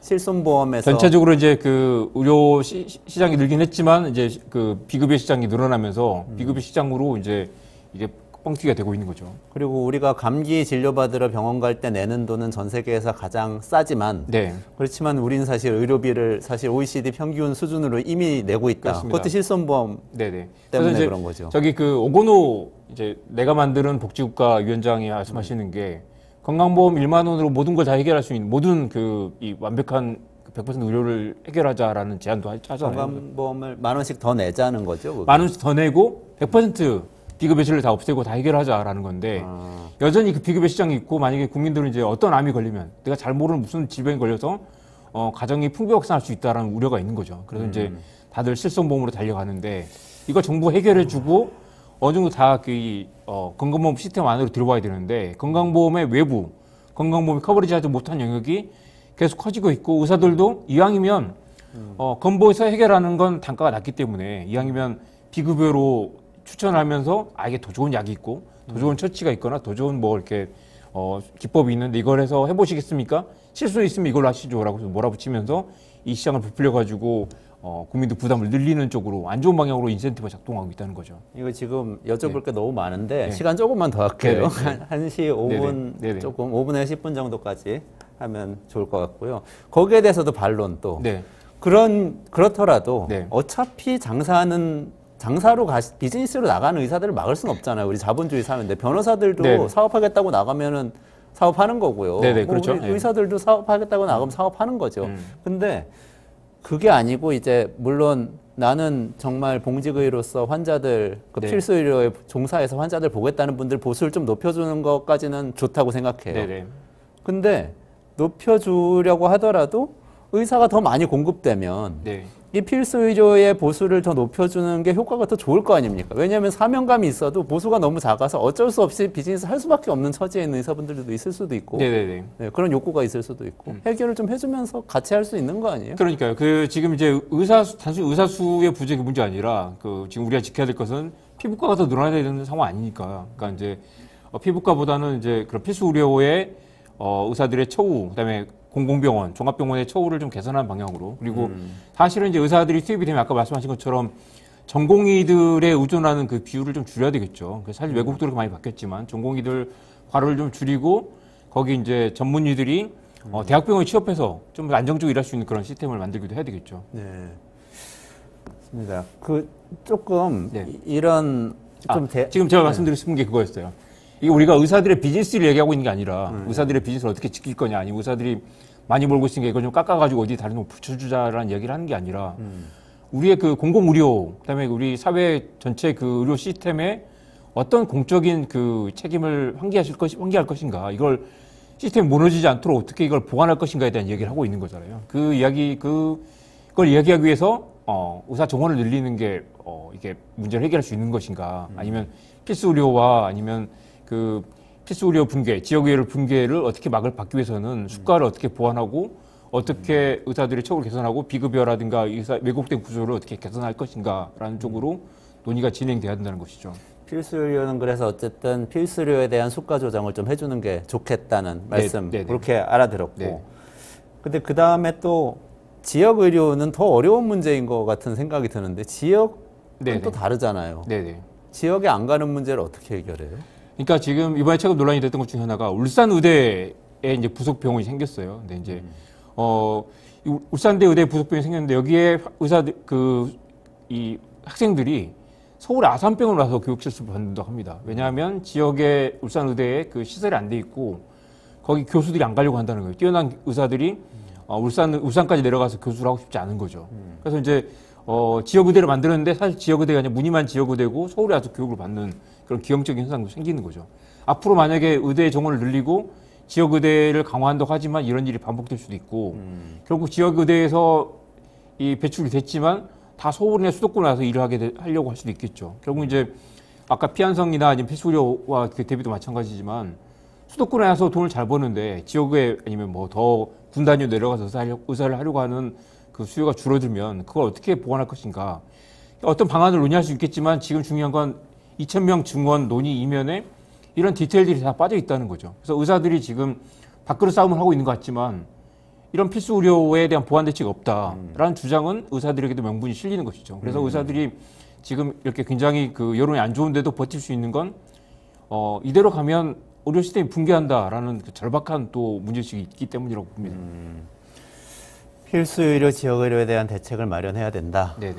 실손보험에서 전체적으로 이제 그 의료 시장이 늘긴 했지만 이제 그 비급여 시장이 늘어나면서 비급여 시장으로 이제 이게 뻥튀기가 되고 있는 거죠. 그리고 우리가 감기 진료받으러 병원 갈 때 내는 돈은 전 세계에서 가장 싸지만 네. 그렇지만 우리는 사실 의료비를 사실 OECD 평균 수준으로 이미 내고 있다. 그렇습니다. 그것도 실손보험 네네. 때문에 이제 그런 거죠. 저기 그 오건호 이제 내가 만드는 복지국가 위원장이 말씀하시는 게 건강보험 1만 원으로 모든 걸 다 해결할 수 있는 모든 그 이 완벽한 100% 의료를 해결하자라는 제안도 하잖아요. 건강보험을 10,000원씩 더 내자는 거죠. 그게. 만 원씩 더 내고 100% 비급여 진료를 다 없애고 다 해결하자라는 건데 여전히 그 비급여 시장이 있고 만약에 국민들은 이제 어떤 암이 걸리면 내가 잘 모르는 무슨 질병이 걸려서 가정이 풍비박산할 수 있다라는 우려가 있는 거죠. 그래서 이제 다들 실손보험으로 달려가는데 이거 정부 해결해주고 어느 정도 다 그 건강보험 시스템 안으로 들어와야 되는데 건강보험의 외부 건강보험이 커버리지하지 못한 영역이 계속 커지고 있고 의사들도 이왕이면 건보에서 해결하는 건 단가가 낮기 때문에 이왕이면 비급여로 추천하면서 이게 더 좋은 약이 있고 더 좋은 처치가 있거나 더 좋은 뭐 이렇게 기법이 있는데 이걸 해서 해보시겠습니까? 실수 있으면 이걸로 하시죠라고 몰아붙이면서 이 시장을 부풀려 가지고 국민들 부담을 늘리는 쪽으로 안 좋은 방향으로 인센티브가 작동하고 있다는 거죠. 이거 지금 여쭤볼 게 너무 많은데 네. 시간 시간 조금만 더 할게요. 네네. 1시 5분 네네. 조금 5분에서 10분 정도까지 하면 좋을 것 같고요. 거기에 대해서도 반론 또. 네. 그렇더라도 네. 어차피 비즈니스로 나가는 의사들을 막을 수는 없잖아요. 우리 자본주의 사회인데 변호사들도 네네. 사업하겠다고 나가면은 사업하는 거고요. 네네, 뭐 그렇죠. 우리 네. 의사들도 사업하겠다고 나가면 사업하는 거죠. 근데 그게 아니고 이제 물론 나는 정말 봉직의로서 환자들 그 네. 필수 의료에 종사해서 환자들 보겠다는 분들 보수를 좀 높여주는 것까지는 좋다고 생각해요. 네네. 근데 높여주려고 하더라도 의사가 더 많이 공급되면 네. 이 필수 의료의 보수를 더 높여주는 게 효과가 더 좋을 거 아닙니까? 왜냐하면 사명감이 있어도 보수가 너무 작아서 어쩔 수 없이 비즈니스 할 수밖에 없는 처지에 있는 의사분들도 있을 수도 있고 네네네. 네, 그런 욕구가 있을 수도 있고 해결을 좀 해주면서 같이 할 수 있는 거 아니에요? 그러니까요. 지금 이제 단순히 의사 수의 부족이 문제 아니라 지금 우리가 지켜야 될 것은 피부과가 더 늘어나야 되는 상황 아니니까. 그러니까 이제 피부과보다는 이제 그런 필수 의료의 의사들의 처우, 그다음에 공공병원, 종합병원의 처우를 좀 개선하는 방향으로. 그리고 사실은 이제 의사들이 투입이 되면 아까 말씀하신 것처럼 전공의들에 의존하는 그 비율을 좀 줄여야 되겠죠. 사실 외국도 그렇게 많이 바뀌었지만 전공의들 과로를 좀 줄이고 거기 이제 전문의들이 대학병원에 취업해서 좀 안정적으로 일할 수 있는 그런 시스템을 만들기도 해야 되겠죠. 네. 맞습니다. 조금 네. 이런 지금 제가 말씀드리고 싶은 게 그거였어요. 이게 우리가 의사들의 비즈니스를 얘기하고 있는 게 아니라 의사들의 비즈니스를 어떻게 지킬 거냐 아니면 의사들이 많이 벌고 있으니까 이걸 좀 깎아가지고 어디 다른 데 붙여주자라는 얘기를 하는 게 아니라 우리의 그 공공의료 그다음에 우리 사회 전체 그 의료 시스템에 어떤 공적인 그 책임을 환기할 것인가 이걸 시스템이 무너지지 않도록 어떻게 이걸 보완할 것인가에 대한 얘기를 하고 있는 거잖아요. 그걸 이야기하기 위해서 의사 정원을 늘리는 게 이게 문제를 해결할 수 있는 것인가 아니면 필수 의료와 아니면 그 필수 의료 붕괴, 지역 의료 붕괴를 어떻게 막기 위해서는 수가를 어떻게 보완하고 어떻게 의사들의 처우를 개선하고 비급여라든가 왜곡된 구조를 어떻게 개선할 것인가라는 쪽으로 논의가 진행돼야 된다는 것이죠. 필수 의료는 그래서 어쨌든 필수 의료에 대한 수가 조정을 좀 해주는 게 좋겠다는 말씀 네. 그렇게 알아들었고 네. 근데 그 다음에 또 지역 의료는 더 어려운 문제인 것 같은 생각이 드는데 지역은 또 다르잖아요. 네네. 지역에 안 가는 문제를 어떻게 해결해요? 그러니까 지금 이번에 최근 논란이 됐던 것 중에 하나가 울산 의대에 이제 부속 병원이 생겼어요. 근데 이제 울산대 의대 부속 병원이 생겼는데 여기에 의사들 이 학생들이 서울의 아산병원으로 와서 교육 실습을 받는다고 합니다. 왜냐하면 지역의 울산 의대에 그 시설이 안 돼 있고 거기 교수들이 안 가려고 한다는 거예요. 뛰어난 의사들이 울산까지 내려가서 교수를 하고 싶지 않은 거죠. 그래서 이제 지역 의대를 만드는데 사실 지역 의대가 아니라 무늬만 지역 의대고 서울에 와서 교육을 받는 그런 기형적인 현상도 생기는 거죠. 앞으로 만약에 의대 정원을 늘리고 지역 의대를 강화한다고 하지만 이런 일이 반복될 수도 있고 결국 지역 의대에서 이 배출이 됐지만 다 서울이나 수도권에 와서 일을 하려고 할 수도 있겠죠. 결국 이제 아까 피한성이나 아니면 필수의료와 그 대비도 마찬가지지만 수도권에 와서 돈을 잘 버는데 지역에 아니면 뭐 더 군 단위로 내려가서 의사를 하려고 하는 그 수요가 줄어들면 그걸 어떻게 보완할 것인가. 어떤 방안을 논의할 수 있겠지만 지금 중요한 건 2,000명 증원 논의 이면에 이런 디테일들이 다 빠져 있다는 거죠. 그래서 의사들이 지금 밥그릇 싸움을 하고 있는 것 같지만 이런 필수 의료에 대한 보완 대책이 없다라는 주장은 의사들에게도 명분이 실리는 것이죠. 그래서 의사들이 지금 이렇게 굉장히 그 여론이 안 좋은데도 버틸 수 있는 건 이대로 가면 의료 시스템이 붕괴한다라는 그 절박한 또 문제의식이 있기 때문이라고 봅니다. 필수 의료, 지역 의료에 대한 대책을 마련해야 된다. 네네.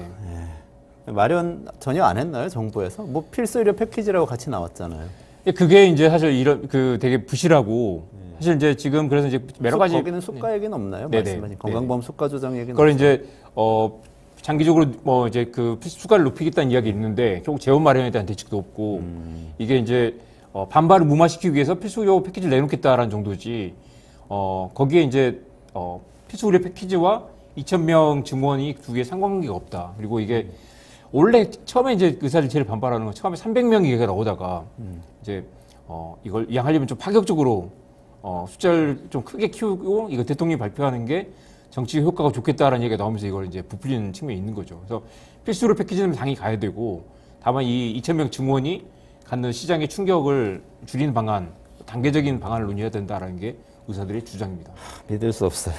마련 전혀 안 했나요, 정부에서? 뭐 필수 의료 패키지라고 같이 나왔잖아요. 그게 이제 사실 이런 그 되게 부실하고 사실 이제 지금 그래서 이제 여러 가지 거기는 수가 얘기는 없나요? 네네. 말씀하신 건강보험 수가 조정 얘기는 그걸 없어요? 이제 장기적으로 뭐 이제 그 수가를 높이겠다는 이야기 있는데 결국 재원 마련에 대한 대책도 없고 이게 이제 반발을 무마시키기 위해서 필수 의료 패키지를 내놓겠다라는 정도지 거기에 이제 필수 의료 패키지와 2,000명 증원이 두 개의 상관관계가 없다. 그리고 이게 원래 처음에 이제 의사들 제일 반발하는 건 처음에 300명 얘기가 나오다가 이제 이걸 이양하려면 좀 파격적으로 숫자를 좀 크게 키우고 이거 대통령이 발표하는 게 정치 효과가 좋겠다라는 얘기가 나오면서 이걸 이제 부풀리는 측면이 있는 거죠. 그래서 필수 의료 패키지는 당연히 가야 되고 다만 이 2,000명 증원이 갖는 시장의 충격을 줄이는 방안, 단계적인 방안을 논의해야 된다라는 게 의사들의 주장입니다. 믿을 수 없어요.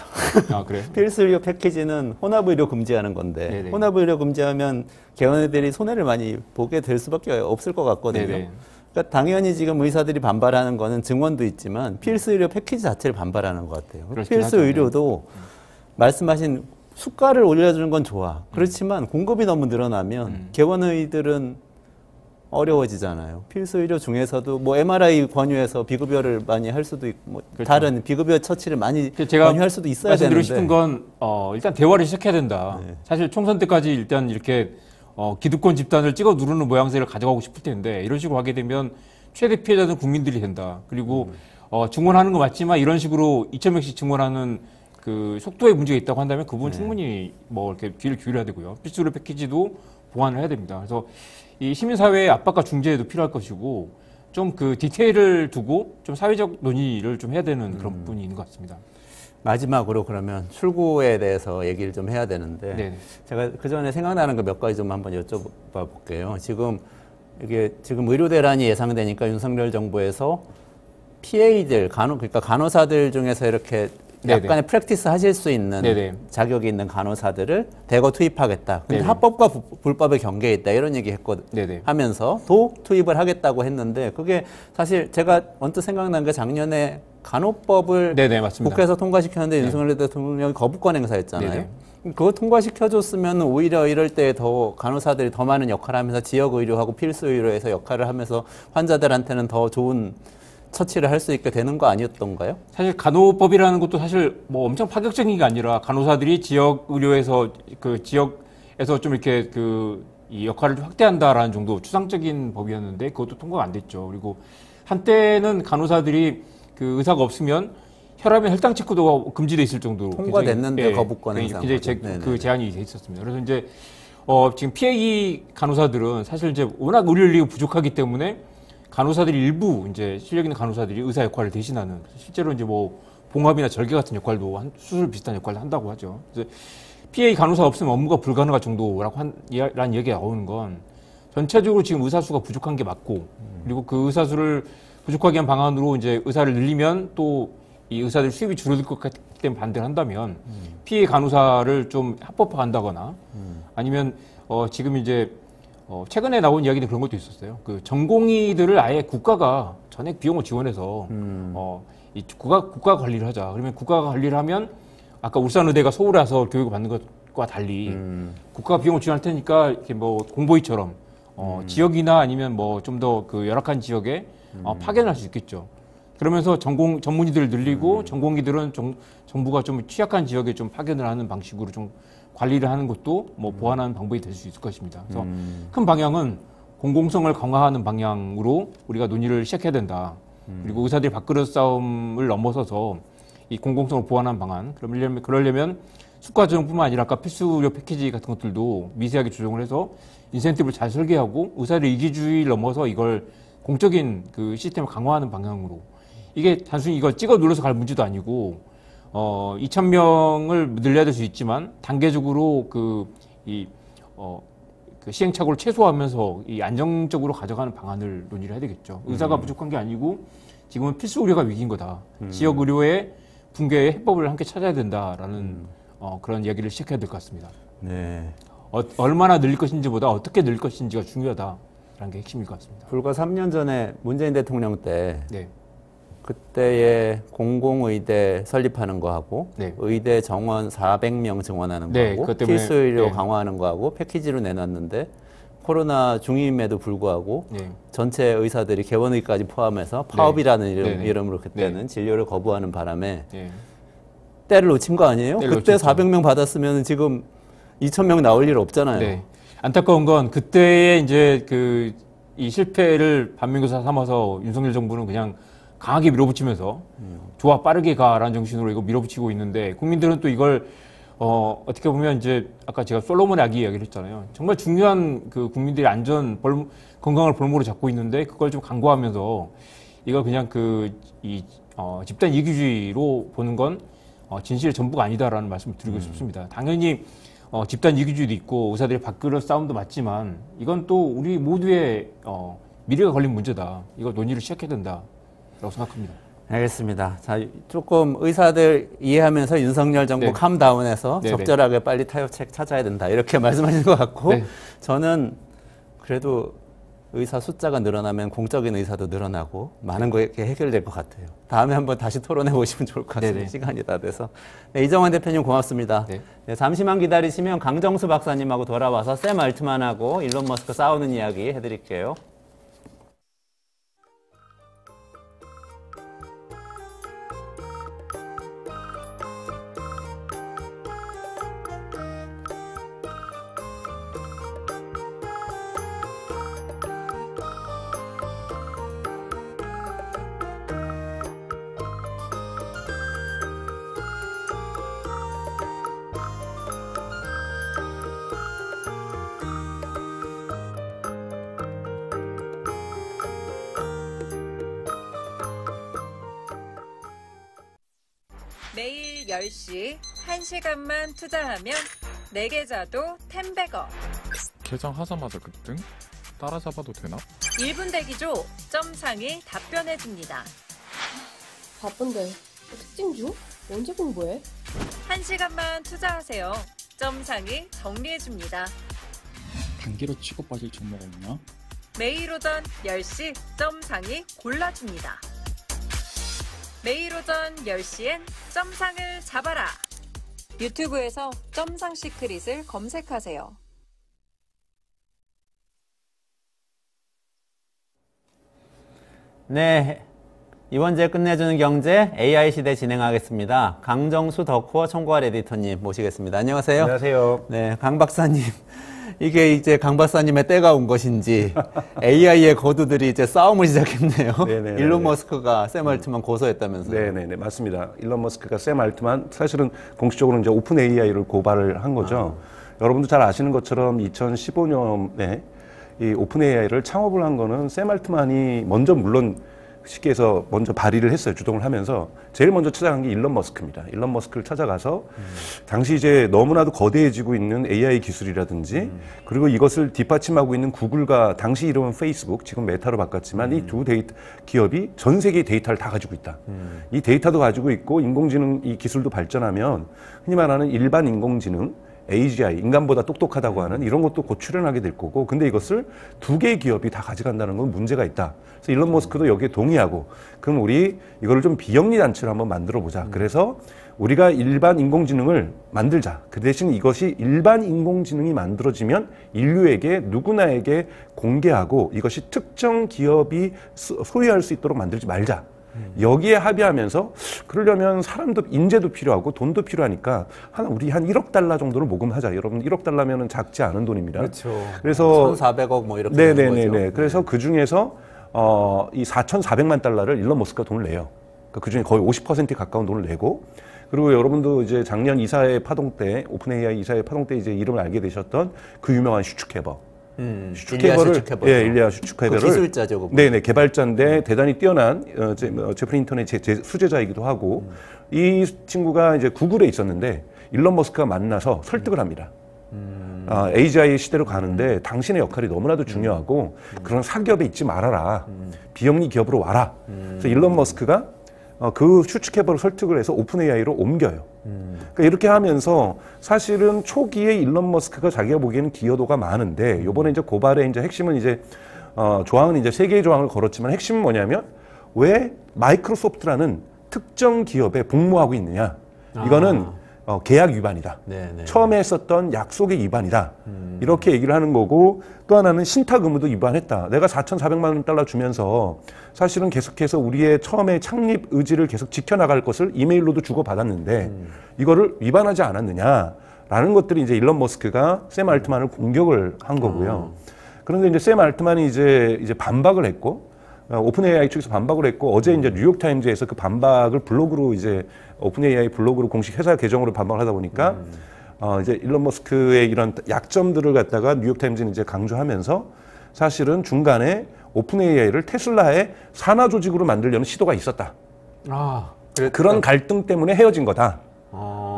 아, 그래요? 필수 의료 패키지는 혼합 의료 금지하는 건데 네네. 혼합 의료 금지하면 개원의들이 손해를 많이 보게 될 수밖에 없을 것 같거든요. 네네. 그러니까 당연히 지금 의사들이 반발하는 거는 증원도 있지만 필수 의료 패키지 자체를 반발하는 것 같아요. 그렇긴 필수 하죠. 의료도 말씀하신 수가를 올려주는 건 좋아. 그렇지만 공급이 너무 늘어나면 개원의들은 어려워지잖아요. 필수 의료 중에서도 뭐 MRI 권유해서 비급여를 많이 할 수도 있고 뭐 그렇죠. 다른 비급여 처치를 많이 제가 권유할 수도 있어야 말씀드리고 되는데 싶은 건 일단 대화를 시작해야 된다. 네. 사실 총선 때까지 일단 이렇게 기득권 집단을 찍어 누르는 모양새를 가져가고 싶을 텐데 이런 식으로 하게 되면 최대 피해자는 국민들이 된다. 그리고 증원하는 거 맞지만 이런 식으로 2,000명씩 증원하는 그 속도에 문제가 있다고 한다면 그 부분 충분히 뭐 이렇게 귀를 기울여야 되고요. 필수 의료 패키지도 보완을 해야 됩니다. 그래서 이 시민사회의 압박과 중재도 필요할 것이고 좀 그 디테일을 두고 좀 사회적 논의를 좀 해야 되는 그런 부분이 있는 것 같습니다. 마지막으로 그러면 출구에 대해서 얘기를 좀 해야 되는데 네네. 제가 그 전에 생각나는 거 몇 가지 좀 한번 여쭤봐 볼게요. 지금 이게 지금 의료 대란이 예상되니까 윤석열 정부에서 PA들 그러니까 간호사들 중에서 이렇게 네네. 약간의 프랙티스 하실 수 있는 네네. 자격이 있는 간호사들을 대거 투입하겠다. 근데 네네. 합법과 불법의 경계에 있다 이런 얘기 네네. 하면서도 투입을 하겠다고 했는데 그게 사실 제가 언뜻 생각난 게 작년에 간호법을 네네, 맞습니다. 국회에서 통과시켰는데 네. 윤석열 대통령이 거부권 행사했잖아요. 네네. 그거 통과시켜줬으면 오히려 이럴 때 더 간호사들이 더 많은 역할을 하면서 지역 의료하고 필수 의료에서 역할을 하면서 환자들한테는 더 좋은 처치를 할 수 있게 되는 거 아니었던가요? 사실 간호법이라는 것도 사실 뭐 엄청 파격적인 게 아니라 간호사들이 지역 의료에서 그 지역에서 좀 이렇게 그 이 역할을 좀 확대한다라는 정도 추상적인 법이었는데 그것도 통과가 안 됐죠. 그리고 한때는 간호사들이 그 의사가 없으면 혈압이나 혈당 체크도 금지돼 있을 정도로 통과됐는데 굉장히, 거부권 행사. 굉장히 그 제한이 돼 있었습니다. 그래서 이제 지금 PA 간호사들은 사실 이제 워낙 의료 인력이 부족하기 때문에 간호사들이 일부 이제 실력 있는 간호사들이 의사 역할을 대신하는 실제로 이제 뭐 봉합이나 절개 같은 역할도 수술 비슷한 역할을 한다고 하죠. 그래서 PA 간호사 없으면 업무가 불가능할 정도라는 얘기가 나오는 건 전체적으로 지금 의사 수가 부족한 게 맞고 그리고 그 의사 수를 부족하게 한 방안으로 이제 의사를 늘리면 또 이 의사들 수입이 줄어들 것 같기 때문에 반대를 한다면 PA 간호사를 좀 합법화한다거나 아니면 지금 이제 최근에 나온 이야기는 그런 것도 있었어요. 그 전공의들을 아예 국가가 전액 비용을 지원해서 이 국가 관리를 하자. 그러면 국가가 관리를 하면 아까 울산의대가 서울에 와서 교육을 받는 것과 달리 국가가 비용을 지원할 테니까 이렇게 뭐 공보위처럼 지역이나 아니면 뭐 좀 더 그 열악한 지역에 파견할 수 있겠죠. 그러면서 전문의들을 늘리고 전공의들은 정부가 좀 취약한 지역에 좀 파견을 하는 방식으로 좀 관리를 하는 것도 뭐 보완하는 방법이 될 수 있을 것입니다. 그래서 큰 방향은 공공성을 강화하는 방향으로 우리가 논의를 시작해야 된다. 그리고 의사들이 밥그릇 싸움을 넘어서서 이 공공성을 보완한 방안. 그러려면 수가조정뿐만 아니라 아까 필수 의료 패키지 같은 것들도 미세하게 조정을 해서 인센티브를 잘 설계하고 의사들의 이기주의를 넘어서 이걸 공적인 그 시스템을 강화하는 방향으로. 이게 단순히 이걸 찍어 눌러서 갈 문제도 아니고 2,000명을 늘려야 될 수 있지만 단계적으로 그 시행착오를 최소화하면서 이 안정적으로 가져가는 방안을 논의를 해야 되겠죠. 의사가 부족한 게 아니고 지금은 필수 의료가 위기인 거다. 지역 의료의 붕괴의 해법을 함께 찾아야 된다라는 그런 이야기를 시작해야 될 것 같습니다. 네. 얼마나 늘릴 것인지보다 어떻게 늘릴 것인지가 중요하다라는 게 핵심일 것 같습니다. 불과 3년 전에 문재인 대통령 때 네. 그때의 공공의대 설립하는 거하고 네. 의대 정원 400명 증원하는 네, 거하고 그것 때문에, 필수의료 네. 강화하는 거하고 패키지로 내놨는데 코로나 중임에도 불구하고 네. 전체 의사들이 개원의까지 포함해서 파업이라는 네. 네. 이름으로 그때는 진료를 거부하는 바람에 네. 때를 놓친 거 아니에요? 때를 그때 놓쳤죠. 400명 받았으면 지금 2,000명 나올 일 없잖아요. 네. 안타까운 건 그때의 이제 이 실패를 반면교사 삼아서 윤석열 정부는 그냥 강하게 밀어붙이면서 좋아 빠르게 가라는 정신으로 이거 밀어붙이고 있는데 국민들은 또 이걸 어떻게 보면 이제 아까 제가 솔로몬의 아기 이야기를 했잖아요. 정말 중요한 그 국민들의 건강을 볼모로 잡고 있는데 그걸 좀 강구하면서 이걸 그냥 집단 이기주의로 보는 건 진실의 전부가 아니다라는 말씀을 드리고 싶습니다. 당연히 집단 이기주의도 있고 의사들의 밥그릇 싸움도 맞지만 이건 또 우리 모두의 미래가 걸린 문제다. 이걸 논의를 시작해야 된다라고 생각합니다. 알겠습니다. 자, 조금 의사들 이해하면서 윤석열 정부 네. 캄다운해서 네네. 적절하게 빨리 타협책 찾아야 된다. 이렇게 말씀하신 것 같고 네. 저는 그래도 의사 숫자가 늘어나면 공적인 의사도 늘어나고 많은 거 이렇게 해결될 것 같아요. 다음에 한번 다시 토론해 보시면 좋을 것 같습니다. 네네. 시간이 다 돼서. 네, 이정환 대표님 고맙습니다. 네. 네, 잠시만 기다리시면 강정수 박사님하고 돌아와서 샘 알트만하고 일론 머스크 싸우는 이야기 해드릴게요. 매일 10시 1시간만 투자하면 내 계좌도 10배거. 개장하자마자 급등? 따라잡아도 되나? 1분 대기조 점상이 답변해줍니다. 바쁜데 특징 중? 언제 공부해? 1시간만 투자하세요. 점상이 정리해줍니다. 단기로 치고 빠질 종목 없나? 매일 오전 10시 점상이 골라줍니다. 매일 오전 10시엔 점상을 잡아라. 유튜브에서 점상 시크릿을 검색하세요. 네, 이번 주에 끝내주는 경제 AI 시대 진행하겠습니다. 강정수 덕후어 총괄 에디터님 모시겠습니다. 안녕하세요. 안녕하세요. 네, 강 박사님. 이게 이제 강 박사님의 때가 온 것인지 AI의 거두들이 이제 싸움을 시작했네요. 네네네. 일론 머스크가 샘 알트만 고소했다면서요. 네네네, 맞습니다. 일론 머스크가 샘 알트만 사실은 공식적으로 이제 오픈 AI를 고발을 한 거죠. 여러분도 잘 아시는 것처럼 2015년에 이 오픈 AI를 창업을 한 거는 샘 알트만이 먼저 물론 시기에서 먼저 발의를 했어요. 주동을 하면서 제일 먼저 찾아간 게 일론 머스크입니다. 일론 머스크를 찾아가서 당시 이제 너무나도 거대해지고 있는 AI 기술이라든지 그리고 이것을 뒷받침하고 있는 구글과 당시 이름은 페이스북, 지금 메타로 바꿨지만 이 두 기업이 전 세계의 데이터를 다 가지고 있다. 이 데이터도 가지고 있고 인공지능 이 기술도 발전하면 흔히 말하는 일반 인공지능 AGI, 인간보다 똑똑하다고 하는 이런 것도 곧 출현하게 될 거고, 근데 이것을 두 개의 기업이 다 가져간다는 건 문제가 있다. 그래서 일론 머스크도 여기에 동의하고, 그럼 우리 이거를 좀 비영리 단체로 한번 만들어 보자. 그래서 우리가 일반 인공지능을 만들자. 그 대신 이것이 일반 인공지능이 만들어지면 인류에게 누구나에게 공개하고 이것이 특정 기업이 소유할 수 있도록 만들지 말자. 여기에 합의하면서 그러려면 사람도 인재도 필요하고 돈도 필요하니까 우리 한 1억 달러 정도를 모금하자. 여러분 1억 달러면은 작지 않은 돈입니다. 그렇죠. 그래서 1,400억 뭐 이렇게 네네네네. 그래서 그 중에서 이 4,400만 달러를 일론 머스크가 돈을 내요. 그러니까 그중에 거의 50%에 가까운 돈을 내고, 그리고 여러분도 이제 작년 이사회 파동 때, 오픈 AI 이사회 파동 때 이제 이름을 알게 되셨던 그 유명한 슈츠케버. 슈츠케버를, 예, 일리아 슈츠케버를. 그 기술자죠, 그분. 네네, 개발자인데 대단히 뛰어난, 제프리 힌턴의 수제자이기도 하고, 이 친구가 이제 구글에 있었는데, 일론 머스크가 만나서 설득을 합니다. AGI 시대로 가는데 당신의 역할이 너무나도 중요하고 그런 사기업에 있지 말아라. 비영리 기업으로 와라. 그래서 일론 머스크가 그 슈츠케버를 설득을 해서 오픈 AI로 옮겨요. 그러니까 이렇게 하면서 사실은 초기에 일론 머스크가 자기가 보기에는 기여도가 많은데 요번에 이제 고발의 이제 핵심은 이제 조항은 이제 3개의 조항을 걸었지만 핵심은 뭐냐면 왜 마이크로소프트라는 특정 기업에 복무하고 있느냐. 이거는 계약 위반이다. 네네. 처음에 했었던 약속의 위반이다. 이렇게 얘기를 하는 거고 또 하나는 신탁 의무도 위반했다. 내가 4,400만 달러 주면서 사실은 계속해서 우리의 처음에 창립 의지를 계속 지켜나갈 것을 이메일로도 주고받았는데 이거를 위반하지 않았느냐라는 것들이 이제 일론 머스크가 샘 알트만을 공격을 한 거고요. 그런데 이제 샘 알트만이 이제 반박을 했고 오픈 AI 측에서 반박을 했고 어제 이제 뉴욕 타임즈에서 그 반박을 블로그로 이제 오픈 AI 블로그로 공식 회사 계정으로 반박을 하다 보니까 이제 일론 머스크의 이런 약점들을 갖다가 뉴욕 타임즈는 이제 강조하면서 사실은 중간에 오픈 AI를 테슬라의 산하 조직으로 만들려는 시도가 있었다. 그런 갈등 때문에 헤어진 거다.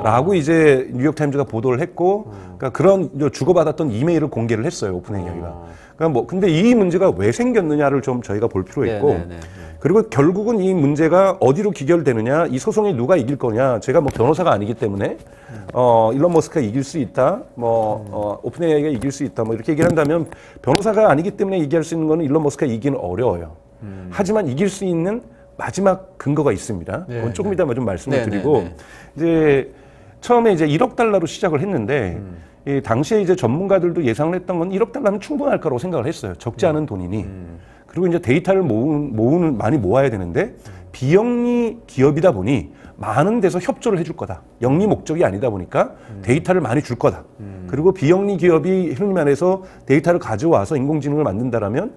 라고 이제 뉴욕 타임즈가 보도를 했고, 그러니까 그런 주고받았던 이메일을 공개를 했어요, 오픈 AI가. 그러니까 뭐 근데 이 문제가 왜 생겼느냐를 좀 저희가 볼 필요 있고, 그리고 결국은 이 문제가 어디로 귀결되느냐, 이 소송이 누가 이길 거냐, 제가 뭐 변호사가 아니기 때문에 일론 머스크가 이길 수 있다, 오픈 AI가 이길 수 있다, 뭐 이렇게 얘기를 한다면 변호사가 아니기 때문에 얘기할 수 있는 거는 일론 머스크가 이기는 어려워요. 하지만 이길 수 있는 마지막 근거가 있습니다. 그건 조금 이따 좀 말씀을 드리고, 이제 처음에 이제 1억 달러로 시작을 했는데, 이 당시에 이제 전문가들도 예상을 했던 건 1억 달러는 충분할 거라고 생각을 했어요. 적지 않은 돈이니. 그리고 이제 데이터를 많이 모아야 되는데, 비영리 기업이다 보니 많은 데서 협조를 해줄 거다. 영리 목적이 아니다 보니까 데이터를 많이 줄 거다. 그리고 비영리 기업이 흔히 말해서 데이터를 가져와서 인공지능을 만든다라면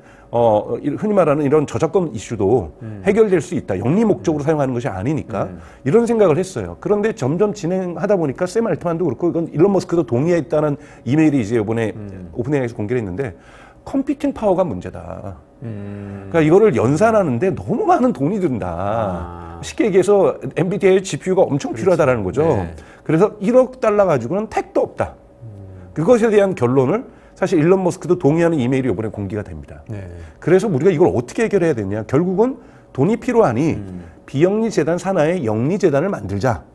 흔히 말하는 이런 저작권 이슈도 해결될 수 있다. 영리 목적으로 사용하는 것이 아니니까 이런 생각을 했어요. 그런데 점점 진행하다 보니까 샘 알트만도 그렇고 이건 일론 머스크도 동의했다는 이메일이 이제 이번에 오픈AI에서 공개를 했는데 컴퓨팅 파워가 문제다. 그러니까 이거를 연산하는데 너무 많은 돈이 든다. 쉽게 얘기해서 엔비디아의 GPU가 엄청 필요하다라는 거죠. 네. 그래서 1억 달러 가지고는 택도 없다. 그것에 대한 결론을 사실 일론 머스크도 동의하는 이메일이 이번에 공개가 됩니다. 그래서 우리가 이걸 어떻게 해결해야 되냐. 결국은 돈이 필요하니 비영리 재단 산하에 영리 재단을 만들자.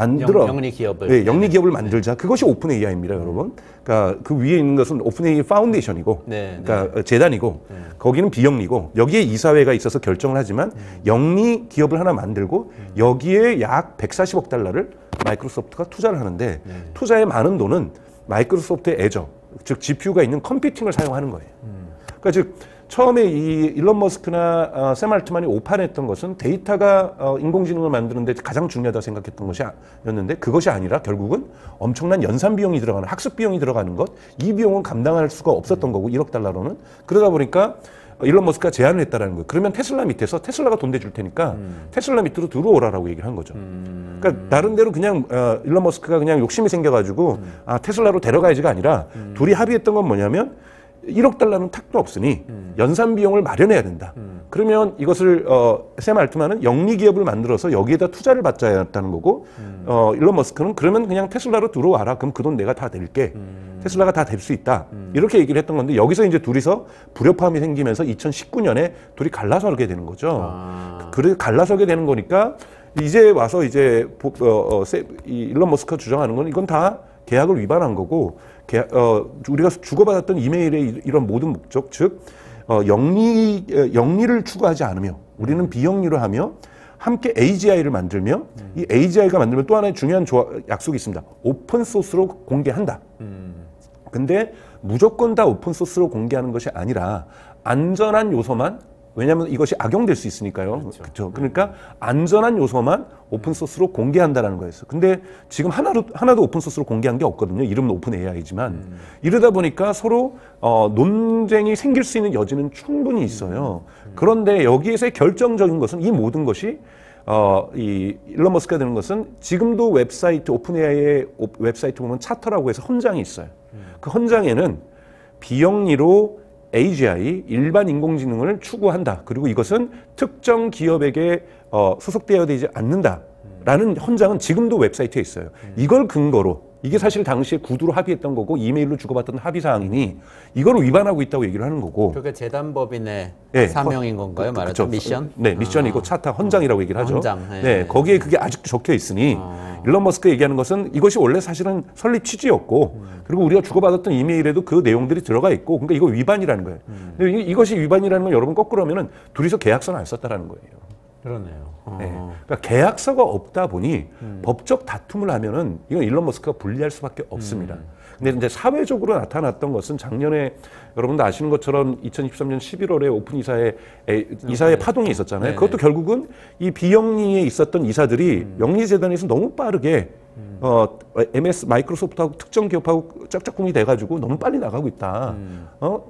영리 기업을. 네, 영리 기업을 만들자. 그것이 오픈 AI입니다, 여러분. 그러니까 그 위에 있는 것은 오픈 AI 파운데이션이고, 그러니까 재단이고, 거기는 비영리고, 여기에 이사회가 있어서 결정을 하지만 영리 기업을 하나 만들고 여기에 약 140억 달러를 마이크로소프트가 투자를 하는데 투자의 많은 돈은 마이크로소프트의 애저, 즉 GPU가 있는 컴퓨팅을 사용하는 거예요. 그러니까 즉 처음에 이 일론 머스크나 샘 알트만이 오판했던 것은 데이터가 인공지능을 만드는데 가장 중요하다고 생각했던 것이었는데 그것이 아니라 결국은 엄청난 연산 비용이 들어가는 학습 비용이 들어가는 것, 이 비용은 감당할 수가 없었던 거고 1억 달러로는 그러다 보니까 일론 머스크가 제안을 했다라는 거예요. 그러면 테슬라 밑에서 테슬라가 돈 대줄 테니까 테슬라 밑으로 들어오라라고 얘기를 한 거죠. 그러니까 나름대로 그냥 일론 머스크가 그냥 욕심이 생겨가지고 테슬라로 데려가야지가 아니라 둘이 합의했던 건 뭐냐면 1억 달러는 탁도 없으니 연산 비용을 마련해야 된다. 그러면 이것을 샘 알트만은 영리 기업을 만들어서 여기에다 투자를 받자야 했다는 거고 일론 머스크는 그러면 그냥 테슬라로 들어와라. 그럼 그 돈 내가 다 낼게. 테슬라가 다 될 수 있다. 이렇게 얘기를 했던 건데 여기서 이제 둘이서 불협화음이 생기면서 2019년에 둘이 갈라서게 되는 거죠. 그래 갈라서게 되는 거니까 이제 와서 이제 일론 머스크가 주장하는 건 이건 다 계약을 위반한 거고 우리가 주고받았던 이메일의 이런 모든 목적, 즉 영리를 추구하지 않으며 우리는 비영리로 하며 함께 AGI를 만들며 이 AGI가 만들면 또 하나의 중요한 약속이 있습니다. 오픈 소스로 공개한다. 근데 무조건 다 오픈 소스로 공개하는 것이 아니라 안전한 요소만 왜냐하면 이것이 악용될 수 있으니까요. 그렇죠. 그러니까 안전한 요소만 오픈 소스로 공개한다라는 거였어요. 근데 지금 하나도 오픈 소스로 공개한 게 없거든요. 이름은 오픈 AI지만 이러다 보니까 서로 논쟁이 생길 수 있는 여지는 충분히 있어요. 그런데 여기에서의 결정적인 것은 이 모든 것이 이 일론 머스크가 되는 것은 지금도 웹사이트 오픈 AI의 웹사이트 보면 차터라고 해서 헌장이 있어요. 그 헌장에는 비영리로 AGI 일반 인공지능을 추구한다. 그리고 이것은 특정 기업에게 소속되어야 되지 않는다라는 헌장은 지금도 웹사이트에 있어요. 이걸 근거로 이게 사실 당시에 구두로 합의했던 거고 이메일로 주고받던 합의 사항이니 이걸 위반하고 있다고 얘기를 하는 거고. 그게 재단법인의 네, 사명인 건가요? 말하자면 미션? 네, 미션이고 차타 헌장이라고 얘기를 하죠. 헌장. 네. 네, 거기에 그게 아직도 적혀 있으니 일론 머스크 얘기하는 것은 이것이 원래 사실은 설립 취지였고 그리고 우리가 주고받았던 이메일에도 그 내용들이 들어가 있고 그러니까 이거 위반이라는 거예요. 근데 이것이 위반이라는 건 여러분 거꾸로 하면은 둘이서 계약서는 안 썼다라는 거예요. 그러네요. 네. 그러니까 계약서가 없다 보니 법적 다툼을 하면은 이건 일론 머스크가 불리할 수밖에 없습니다. 근데 이제 사회적으로 나타났던 것은 작년에 여러분도 아시는 것처럼 2023년 11월에 오픈 이사의 파동이 있었잖아요. 네네. 그것도 결국은 이 비영리에 있었던 이사들이 영리재단에서 너무 빠르게 MS 마이크로소프트하고 특정 기업하고 짝짝꿍이 돼가지고 너무 빨리 나가고 있다.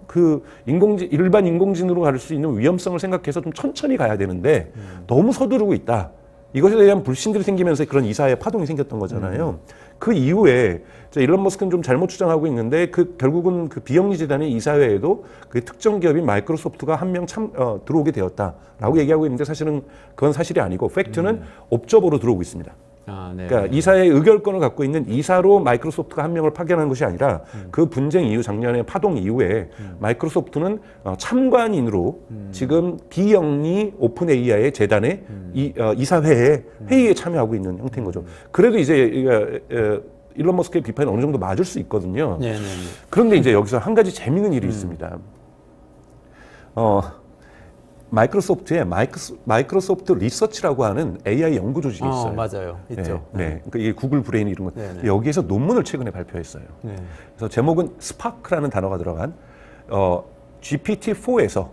그 일반 인공지능으로 갈 수 있는 위험성을 생각해서 좀 천천히 가야 되는데 너무 서두르고 있다. 이것에 대한 불신들이 생기면서 그런 이사의 파동이 생겼던 거잖아요. 그 이후에 일론 머스크는 좀 잘못 주장하고 있는데 결국은 그 비영리 재단의 이사회에도 그 특정 기업인 마이크로소프트가 한 명 들어오게 되었다라고 얘기하고 있는데 사실은 그건 사실이 아니고 팩트는 옵저버로 들어오고 있습니다. 네. 그러니까 이사의 의결권을 갖고 있는 이사로 마이크로소프트가 한 명을 파견하는 것이 아니라 그 분쟁 이후 작년에 파동 이후에 마이크로소프트는 참관인으로 지금 비영리 오픈 AI의 재단의 이사회에 회의에 참여하고 있는 형태인 거죠. 그래도 이제 일론 머스크의 비판이 어느 정도 맞을 수 있거든요. 네네. 그런데 이제 여기서 한 가지 재미있는 일이 있습니다. 마이크로소프트에 마이크로소프트 리서치라고 하는 AI 연구 조직이 있어요. 맞아요. 있죠. 네. 그러니까 이게 구글 브레인 이런 거. 네네. 여기에서 논문을 최근에 발표했어요. 네. 그래서 제목은 스파크라는 단어가 들어간 GPT-4에서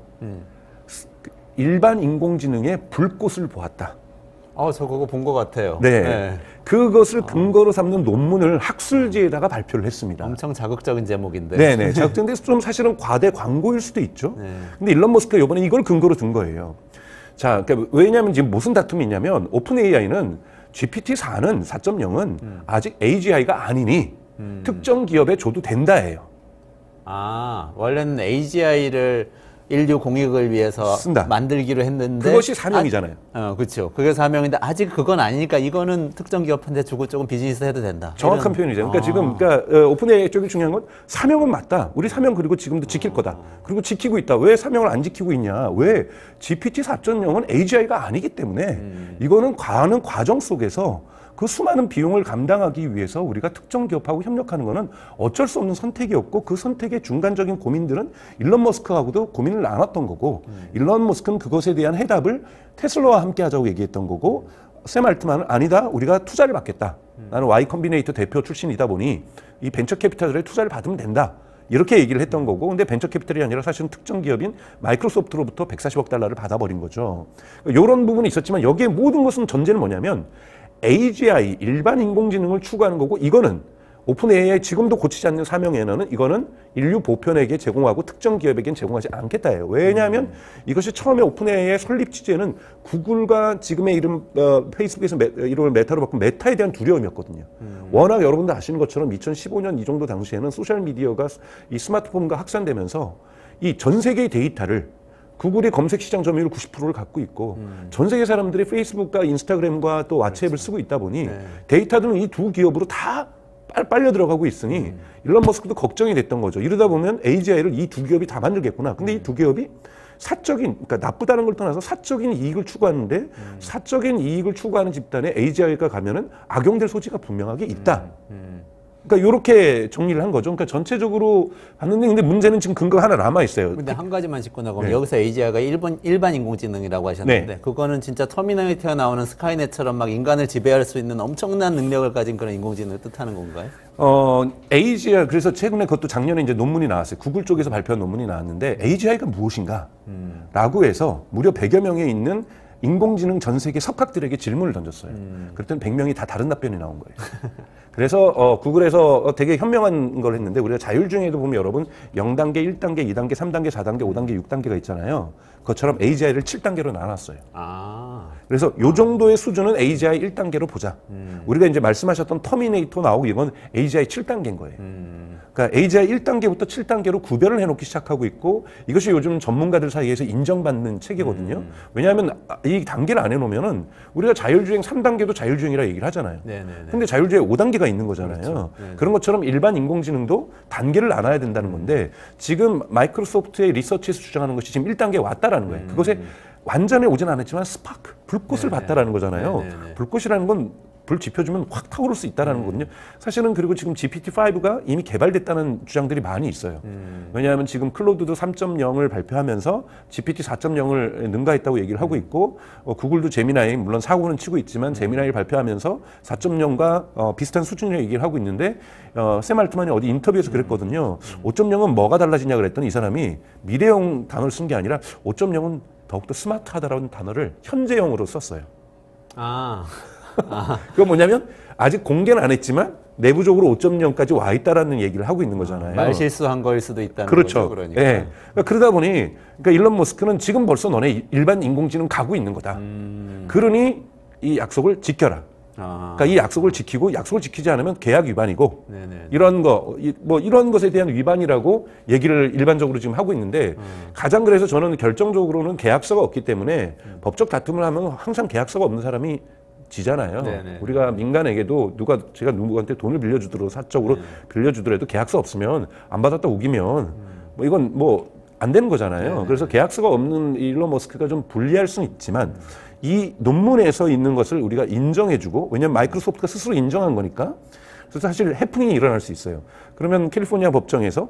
일반 인공지능의 불꽃을 보았다. 저 그거 본 것 같아요. 네. 그것을 근거로 삼는 논문을 학술지에다가 발표를 했습니다. 엄청 자극적인 제목인데. 네네. 자극적인데 좀 사실은 과대 광고일 수도 있죠. 네. 근데 일론 머스크가 이번에 이걸 근거로 든 거예요. 자, 그러니까 왜냐하면 지금 무슨 다툼이 있냐면 오픈 AI는 GPT-4는 4.0은 아직 AGI가 아니니 특정 기업에 줘도 된다예요. 원래는 AGI를 인류 공익을 위해서 쓴다. 만들기로 했는데 그것이 사명이잖아요. 그렇죠. 그게 사명인데 아직 그건 아니니까 이거는 특정 기업한테 주고 조금 비즈니스 해도 된다. 정확한 표현이죠. 그러니까 지금 오픈 AI 쪽이 중요한 건 사명은 맞다. 우리 사명 그리고 지금도 지킬 거다. 그리고 지키고 있다. 왜 사명을 안 지키고 있냐? 왜 GPT 4.0은 AGI가 아니기 때문에 이거는 가는 과정 속에서 그 수많은 비용을 감당하기 위해서 우리가 특정 기업하고 협력하는 것은 어쩔 수 없는 선택이었고 그 선택의 중간적인 고민들은 일론 머스크하고도 고민을 나눴던 거고 일론 머스크는 그것에 대한 해답을 테슬라와 함께 하자고 얘기했던 거고 샘 알트만은 아니다. 우리가 투자를 받겠다. 나는 Y 컴비네이터 대표 출신이다 보니 이 벤처 캐피탈들의 투자를 받으면 된다. 이렇게 얘기를 했던 거고 근데 벤처 캐피탈이 아니라 사실은 특정 기업인 마이크로소프트로부터 140억 달러를 받아버린 거죠. 이런 부분이 있었지만 여기에 모든 것은 전제는 뭐냐면 AGI, 일반 인공지능을 추구하는 거고 이거는 오픈 AI 지금도 고치지 않는 사명에는 이거는 인류 보편에게 제공하고 특정 기업에겐 제공하지 않겠다예요. 왜냐하면 이것이 처음에 오픈 AI의 설립 취지에는 구글과 지금의 이름 페이스북에서 이름을 메타로 바꾼 메타에 대한 두려움이었거든요. 워낙 여러분들 아시는 것처럼 2015년 이 정도 당시에는 소셜 미디어가 이 스마트폰과 확산되면서 이 전 세계의 데이터를 구글이 검색 시장 점유율 90%를 갖고 있고 전 세계 사람들이 페이스북과 인스타그램과 또 왓츠앱을 쓰고 있다 보니 데이터들은 이 두 기업으로 다 빨려 들어가고 있으니 일론 머스크도 걱정이 됐던 거죠. 이러다 보면 AGI를 이 두 기업이 다 만들겠구나. 근데 이 두 기업이 그러니까 나쁘다는 걸 떠나서 사적인 이익을 추구하는데 사적인 이익을 추구하는 집단에 AGI가 가면은 악용될 소지가 분명하게 있다. 그러니까 이렇게 정리를 한 거죠. 그러니까 전체적으로 봤는데 근데 문제는 지금 근거가 하나 남아 있어요. 근데 한 가지만 짚고 나가면 여기서 AGI가 일반 인공지능이라고 하셨는데 그거는 진짜 터미네이터에 나오는 스카이넷처럼 막 인간을 지배할 수 있는 엄청난 능력을 가진 그런 인공지능을 뜻하는 건가요? AGI 그래서 최근에 그것도 작년에 이제 논문이 나왔어요. 구글 쪽에서 발표한 논문이 나왔는데 AGI가 무엇인가? 라고 해서 무려 100여 명에 있는 인공지능 전 세계 석학들에게 질문을 던졌어요. 그랬더니 100명이 다 다른 답변이 나온 거예요. 그래서 구글에서 되게 현명한 걸 했는데 우리가 자율주행에도 보면 여러분 0단계, 1단계, 2단계, 3단계, 4단계, 5단계, 6단계가 있잖아요. 그것처럼 AGI를 7단계로 나눴어요. 아. 그래서 요 정도의 수준은 AGI 1단계로 보자. 우리가 이제 말씀하셨던 터미네이터 나오고 이건 AGI 7단계인 거예요. 그러니까 AGI 1단계부터 7단계로 구별을 해놓기 시작하고 있고 이것이 요즘 전문가들 사이에서 인정받는 체계거든요. 왜냐하면 이 단계를 안 해놓으면은 우리가 자율주행 3단계도 자율주행이라 얘기를 하잖아요. 네네네. 근데 자율주행 5단계가 있는 거잖아요. 그렇죠. 네네. 그런 것처럼 일반 인공지능도 단계를 나눠야 된다는 건데 지금 마이크로소프트의 리서치에서 주장하는 것이 지금 1단계에 왔다라는 거예요. 그것에 완전히 오진 않았지만 스파크, 불꽃을 봤다라는 거잖아요. 네네네. 불꽃이라는 건 불 지펴주면 확 타오를 수 있다는 거거든요. 사실은 그리고 지금 GPT-5가 이미 개발됐다는 주장들이 많이 있어요. 왜냐하면 지금 클로드도 3.0을 발표하면서 GPT 4.0을 능가했다고 얘기를 하고 있고 구글도 제미나이 물론 사고는 치고 있지만 제미나이를 발표하면서 4.0과 비슷한 수준이라고 얘기를 하고 있는데 샘 알트만이 어디 인터뷰에서 그랬거든요. 5.0은 뭐가 달라지냐 그랬더니 이 사람이 미래형 단어를 쓴 게 아니라 5.0은 더욱더 스마트하다라는 단어를 현재형으로 썼어요. 아. 그건 뭐냐면 아직 공개는 안 했지만 내부적으로 5.0까지 와 있다라는 얘기를 하고 있는 거잖아요. 말 실수한 거일 수도 있다는 그렇죠. 거죠. 그러니까. 예. 그러다 보니 그러니까 일론 머스크는 지금 벌써 너네 일반 인공지능 가고 있는 거다. 그러니 이 약속을 지켜라. 아. 그러니까 이 약속을 지키고 약속을 지키지 않으면 계약 위반이고 네네. 이런 거 뭐 이런 것에 대한 위반이라고 얘기를 일반적으로 지금 하고 있는데 가장 그래서 저는 결정적으로는 계약서가 없기 때문에 법적 다툼을 하면 항상 계약서가 없는 사람이 지잖아요. 네네. 우리가 민간에게도 제가 누구한테 돈을 빌려주더라도 사적으로 빌려주더라도 계약서 없으면 안 받았다 우기면 뭐 이건 뭐 안 되는 거잖아요. 네네. 그래서 계약서가 없는 일론 머스크가 좀 불리할 수는 있지만 이 논문에서 있는 것을 우리가 인정해주고 왜냐하면 마이크로소프트가 스스로 인정한 거니까 그래서 사실 해프닝이 일어날 수 있어요. 그러면 캘리포니아 법정에서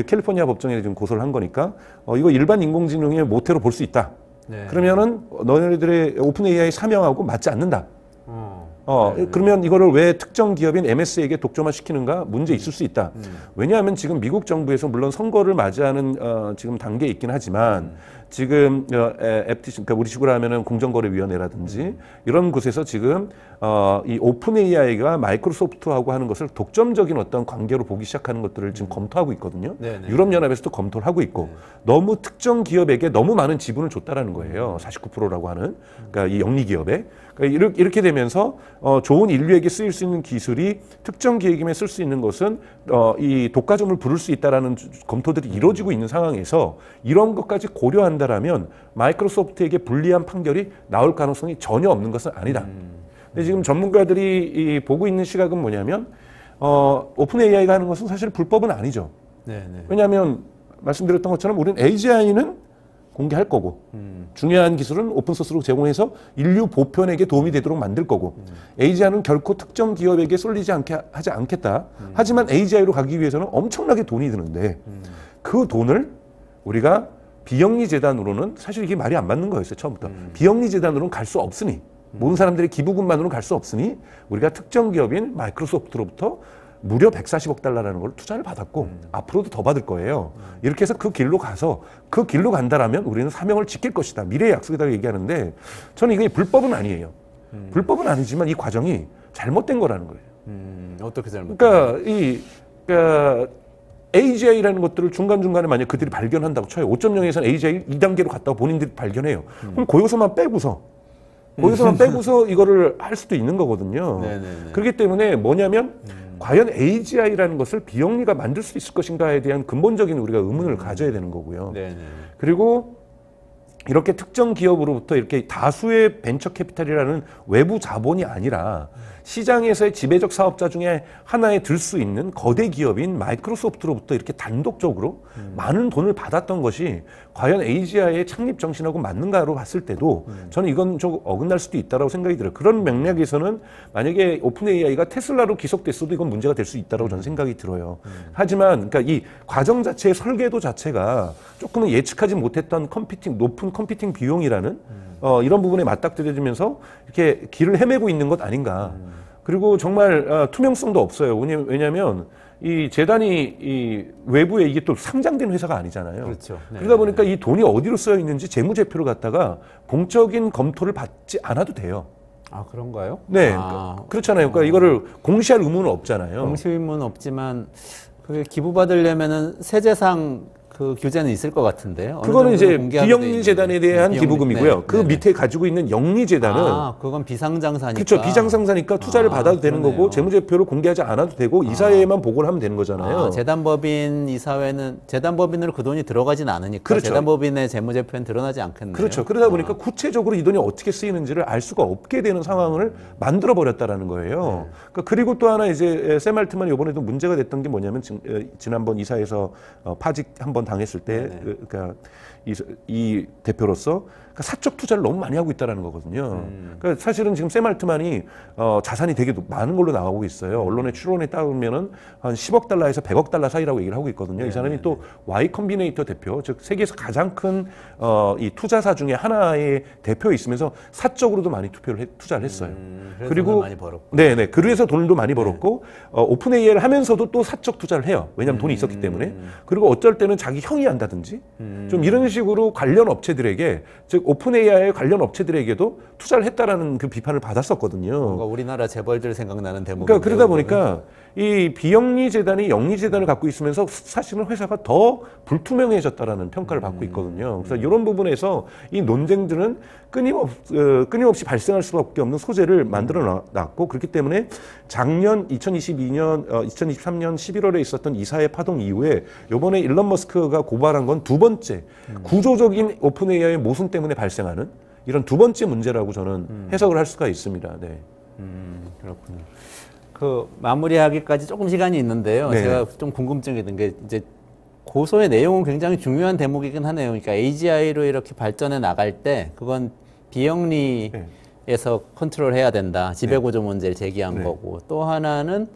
캘리포니아 법정에 지금 고소를 한 거니까 이거 일반 인공지능의 모태로 볼 수 있다. 네. 그러면은 너희들의 오픈 AI 사명하고 맞지 않는다. 네. 그러면 이거를 왜 특정 기업인 MS에게 독점화 시키는가 문제 있을 수 있다. 왜냐하면 지금 미국 정부에서 물론 선거를 맞이하는 지금 단계에 있긴 하지만 지금 FTC, 그러니까 우리 식으로 하면은 공정거래위원회라든지 이런 곳에서 지금 이 오픈 AI가 마이크로소프트하고 하는 것을 독점적인 어떤 관계로 보기 시작하는 것들을 지금 검토하고 있거든요. 네네. 유럽연합에서도 검토를 하고 있고 너무 특정 기업에게 너무 많은 지분을 줬다라는 거예요. 49%라고 하는 그러니까 이 영리 기업에. 그러니까 이렇게 되면서 좋은 인류에게 쓰일 수 있는 기술이 특정 기획임에 쓸 수 있는 것은 이 독과점을 부를 수 있다라는 검토들이 이루어지고 있는 상황에서 이런 것까지 고려한다라면 마이크로소프트에게 불리한 판결이 나올 가능성이 전혀 없는 것은 아니다. 근데 지금 전문가들이 보고 있는 시각은 뭐냐면 오픈 AI가 하는 것은 사실 불법은 아니죠. 네네. 왜냐하면 말씀드렸던 것처럼 우리는 AGI는 공개할 거고 중요한 기술은 오픈소스로 제공해서 인류 보편에게 도움이 되도록 만들 거고 AGI는 결코 특정 기업에게 쏠리지 하지 않겠다. 하지만 AGI로 가기 위해서는 엄청나게 돈이 드는데 그 돈을 우리가 비영리 재단으로는 사실 이게 말이 안 맞는 거였어요. 처음부터. 비영리 재단으로는 갈 수 없으니 모든 사람들의 기부금만으로는 갈 수 없으니 우리가 특정 기업인 마이크로소프트로부터 무려 140억 달러라는 걸 투자를 받았고 앞으로도 더 받을 거예요. 이렇게 해서 그 길로 가서 그 길로 간다라면 우리는 사명을 지킬 것이다. 미래의 약속이라고 얘기하는데 저는 이게 불법은 아니에요. 불법은 아니지만 이 과정이 잘못된 거라는 거예요. 어떻게 잘못? 그러니까 AGI라는 것들을 중간중간에 만약 그들이 발견한다고 쳐요. 5.0에서는 AGI 2단계로 갔다고 본인들이 발견해요. 그럼 그 요소만 빼고서 이거를 할 수도 있는 거거든요. 네네네. 그렇기 때문에 뭐냐면 과연 AGI라는 것을 비영리가 만들 수 있을 것인가에 대한 근본적인 우리가 의문을 가져야 되는 거고요. 네네. 그리고 이렇게 특정 기업으로부터 이렇게 다수의 벤처 캐피탈이라는 외부 자본이 아니라 시장에서의 지배적 사업자 중에 하나에 들 수 있는 거대 기업인 마이크로소프트로부터 이렇게 단독적으로 많은 돈을 받았던 것이 과연 AGI의 창립 정신하고 맞는가로 봤을 때도 저는 이건 좀 어긋날 수도 있다고 생각이 들어요. 그런 맥락에서는 만약에 오픈 AI가 테슬라로 기속됐어도 이건 문제가 될 수 있다고 저는 생각이 들어요. 하지만 그러니까 이 과정 자체의 설계도 자체가 조금은 예측하지 못했던 높은 컴퓨팅 비용이라는 이런 부분에 맞닥뜨려지면서 이렇게 길을 헤매고 있는 것 아닌가. 그리고 정말 투명성도 없어요. 왜냐하면 이 재단이 이 외부에 이게 또 상장된 회사가 아니잖아요. 그렇죠. 네. 그러다 보니까 이 돈이 어디로 쓰여 있는지 재무제표를 갖다가 공적인 검토를 받지 않아도 돼요. 아, 그런가요? 네, 아, 그렇잖아요. 그러니까 이거를 공시할 의무는 없잖아요. 공시의무는 없지만 그게 기부받으려면은 세제상 그 규제는 있을 것 같은데요. 어느 그거는 정도는 이제 공개하게 돼 비영리재단에 있는데. 대한 비영리- 기부금이고요. 네, 그 네, 네. 밑에 가지고 있는 영리재단은 아, 그건 비상장사니까. 그렇죠. 비상상사니까 투자를 받아도 되는 그러네요. 거고 재무제표를 공개하지 않아도 되고 이사회에만 보고를 하면 되는 거잖아요. 아, 재단법인 이사회는 재단법인으로 그 돈이 들어가진 않으니까 그렇죠. 재단법인의 재무제표는 드러나지 않겠네요. 그렇죠. 그러다 보니까 구체적으로 이 돈이 어떻게 쓰이는지를 알 수가 없게 되는 상황을 만들어 버렸다라는 거예요. 그러니까 그리고 또 하나 이제 샘 알트만이 이번에도 문제가 됐던 게 뭐냐면 지난번 이사에서 파직 한번 당했을 때 그러니까 이 대표로서 그러니까 사적 투자를 너무 많이 하고 있다라는 거거든요. 그러니까 사실은 지금 샘 알트만이 자산이 되게 많은 걸로 나오고 있어요. 언론의 추론에 따르면은 한 10억 달러에서 100억 달러 사이라고 얘기를 하고 있거든요. 이 사람이 또 Y 컴비네이터 대표, 즉 세계에서 가장 큰 이 투자사 중에 하나의 대표에 있으면서 사적으로도 많이 투자를 했어요. 그래서 돈을 많이 벌었고. 네네. 그래서 돈도 많이 벌었고 오픈 AI를 하면서도 또 사적 투자를 해요. 왜냐하면 돈이 있었기 때문에. 그리고 어쩔 때는 자기 형이 한다든지 좀 이런 식으로 관련 업체들에게 즉 오픈 AI 관련 업체들에게도 투자를 했다라는 그 비판을 받았었거든요. 뭔가 우리나라 재벌들 생각나는 대목이. 그러니까 그러다 보니까 이 비영리 재단이 영리 재단을 갖고 있으면서 사실은 회사가 더 불투명해졌다라는 평가를 받고 있거든요. 그래서 이런 부분에서 이 논쟁들은 끊임없이 발생할 수밖에 없는 소재를 만들어 놨고 그렇기 때문에 작년 2023년 11월에 있었던 이사회 파동 이후에 이번에 일론 머스크가 고발한 건 두 번째 구조적인 오픈 AI의 모순 때문에 발생하는 이런 두 번째 문제라고 저는 해석을 할 수가 있습니다. 네. 그렇군요. 그 마무리하기까지 조금 시간이 있는데요. 네. 제가 좀 궁금증이 든 게 이제 고소의 내용은 굉장히 중요한 대목이긴 하네요. 그러니까 AGI로 이렇게 발전해 나갈 때 그건 비영리에서 컨트롤해야 된다. 지배구조 문제를 제기한 네. 거고 또 하나는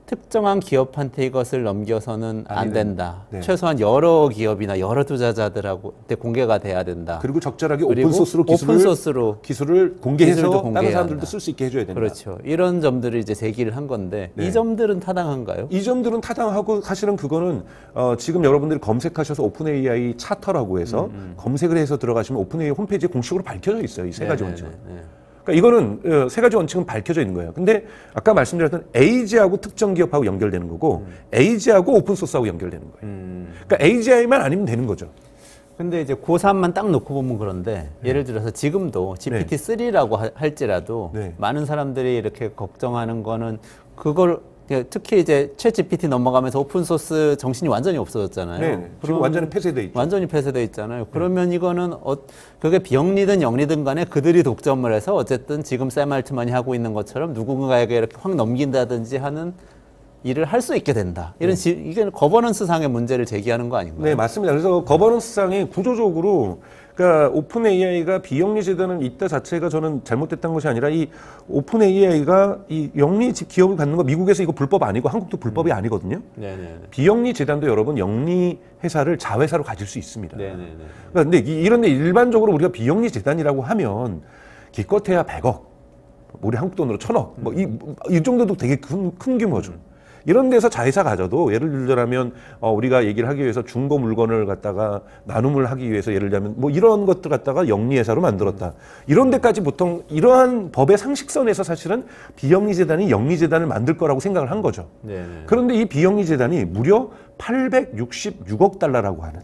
특정한 기업한테 이것을 넘겨서는 안 된다. 네. 최소한 여러 기업이나 여러 투자자들하고 공개가 돼야 된다. 그리고 적절하게 그리고 오픈소스로 오픈소스로 기술을 공개해서 기술도 다른 공개해야 사람들도 한다. 쓸 수 있게 해줘야 된다. 그렇죠. 이런 점들을 이제 제기를 한 건데 네. 이 점들은 타당한가요? 이 점들은 타당하고 사실은 그거는 지금 여러분들이 검색하셔서 오픈 AI 차터라고 해서 검색을 해서 들어가시면 오픈 AI 홈페이지에 공식으로 밝혀져 있어요. 이 세 가지 원칙은. 그러니까 이거는 세 가지 원칙은 밝혀져 있는 거예요. 근데 아까 말씀드렸던 에이지하고 특정 기업하고 연결되는 거고 에이지하고 오픈소스하고 연결되는 거예요. 그러니까 AGI만 아니면 되는 거죠. 근데 이제 고3만 딱 놓고 보면 그런데 예를 들어서 지금도 GPT-3라고 할지라도 네. 많은 사람들이 이렇게 걱정하는 거는 그걸 특히 이제 챗 GPT 넘어가면서 오픈소스 정신이 완전히 없어졌잖아요. 네. 지금 완전히 폐쇄돼 있죠. 완전히 폐쇄돼 있잖아요. 그러면 이거는 그게 비영리든 영리든 간에 그들이 독점을 해서 어쨌든 지금 샘 알트만이 하고 있는 것처럼 누군가에게 이렇게 확 넘긴다든지 하는 일을 할 수 있게 된다. 이런 이게 거버넌스상의 문제를 제기하는 거 아닌가요? 네, 맞습니다. 그래서 거버넌스상이 구조적으로 그러니까 오픈 AI가 비영리 재단은 있다 자체가 저는 잘못됐다는 것이 아니라 이 오픈 AI가 이 영리 기업을 갖는 거 미국에서 이거 불법 아니고 한국도 불법이 아니거든요. 네네. 비영리 재단도 여러분 영리 회사를 자회사로 가질 수 있습니다. 네네네. 그런데 이런데 일반적으로 우리가 비영리 재단이라고 하면 기껏해야 100억, 우리 한국 돈으로 1000억, 뭐 이 정도도 되게 큰 규모죠. 이런 데서 자회사 가져도 예를 들자면 우리가 얘기를 하기 위해서 중고 물건을 갖다가 나눔을 하기 위해서 예를 들면 뭐 이런 것들 갖다가 영리회사로 만들었다. 이런 데까지 보통 이러한 법의 상식선에서 사실은 비영리 재단이 영리 재단을 만들 거라고 생각을 한 거죠. 네네. 그런데 이 비영리 재단이 무려 866억 달러라고 하는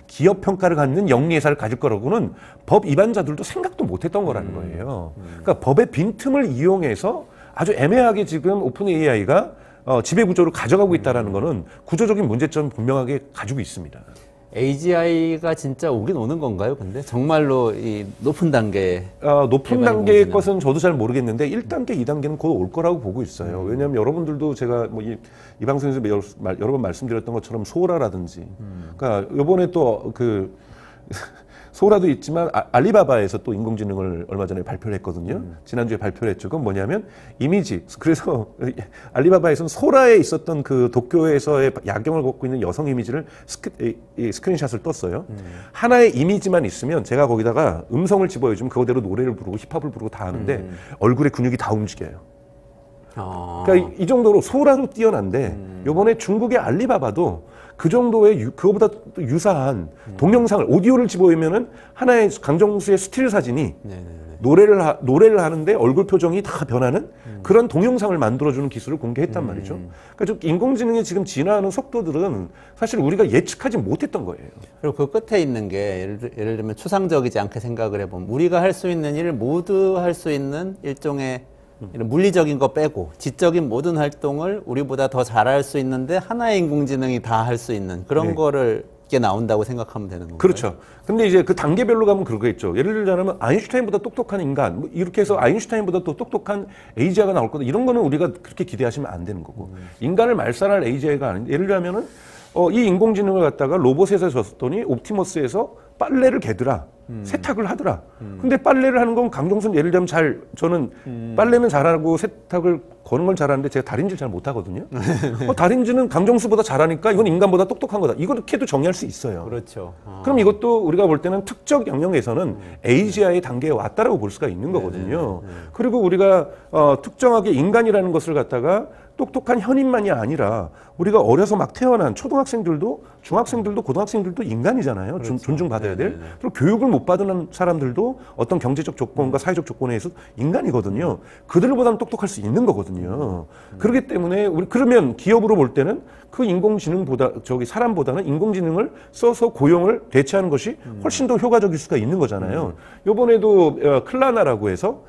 기업 평가를 갖는 영리회사를 가질 거라고는 법 위반자들도 생각도 못했던 거라는 거예요. 그러니까 법의 빈틈을 이용해서 아주 애매하게 지금 오픈 AI가 지배 구조를 가져가고 있다는 거는 구조적인 문제점 분명하게 가지고 있습니다. AGI가 진짜 오긴 오는 건가요? 근데 정말로 이 높은 단계 높은 개발 단계의 공지는. 것은 저도 잘 모르겠는데 1단계, 2단계는 곧 올 거라고 보고 있어요. 왜냐하면 여러분들도 제가 뭐 이 방송에서 여러 번 말씀드렸던 것처럼 소라라든지 그러니까 이번에 또 소라도 있지만 알리바바에서 또 인공지능을 얼마 전에 발표를 했거든요. 지난주에 발표를 했죠. 그건 뭐냐면 이미지. 그래서 알리바바에서는 소라에 있었던 그 도쿄에서의 야경을 걷고 있는 여성 이미지를 스크린샷을 떴어요. 하나의 이미지만 있으면 제가 거기다가 음성을 집어주면 그거대로 노래를 부르고 힙합을 부르고 다 하는데 얼굴의 근육이 다 움직여요. 그러니까 이 정도로 소라도 뛰어난데 요번에 중국의 알리바바도 그 정도의 그거보다 또 유사한 동영상을 오디오를 집어오면은 하나의 강정수의 스틸 사진이 노래를 하는데 얼굴 표정이 다 변하는 그런 동영상을 만들어주는 기술을 공개했단 말이죠. 그러니까 좀 인공지능이 지금 진화하는 속도들은 사실 우리가 예측하지 못했던 거예요. 그리고 그 끝에 있는 게 예를 들면 추상적이지 않게 생각을 해보면 우리가 할 수 있는 일을 모두 할 수 있는 일종의 이런 물리적인 거 빼고 지적인 모든 활동을 우리보다 더 잘할 수 있는데 하나의 인공지능이 다 할 수 있는 그런 거를 게 나온다고 생각하면 되는 건가요? 그렇죠. 근데 이제 그 단계별로 가면 그러겠죠. 예를 들자면 아인슈타인보다 똑똑한 인간, 뭐 이렇게 해서 아인슈타인보다 또 똑똑한 AGI가 나올 거다. 이런 거는 우리가 그렇게 기대하시면 안 되는 거고. 인간을 말살할 AGI가 아닌데, 예를 들자면은 이 인공지능을 갖다가 로봇에서 줬더니 옵티머스에서 빨래를 개더라. 세탁을 하더라. 근데 빨래를 하는 건 강정순 예를 들자면 저는 빨래는 잘하고 세탁을 거는 걸 잘하는데 제가 달인질 잘 못하거든요. 달인질은 강정수보다 잘하니까 이건 인간보다 똑똑한 거다. 이렇게도 정의할 수 있어요. 그렇죠. 그럼 이것도 우리가 볼 때는 특정 영역에서는 AGI 단계에 왔다라고 볼 수가 있는 거거든요. 그리고 우리가 특정하게 인간이라는 것을 갖다가 똑똑한 현인만이 아니라 우리가 어려서 막 태어난 초등학생들도 중학생들도 고등학생들도 인간이잖아요. 그렇죠. 존중받아야 될. 그리고 교육을 못 받은 사람들도 어떤 경제적 조건과 사회적 조건에 의해서 인간이거든요. 그들보다는 똑똑할 수 있는 거거든요. 그렇기 때문에 우리 그러면 기업으로 볼 때는 그 인공지능보다 사람보다는 인공지능을 써서 고용을 대체하는 것이 훨씬 더 효과적일 수가 있는 거잖아요. 요번에도 클라나라고 해서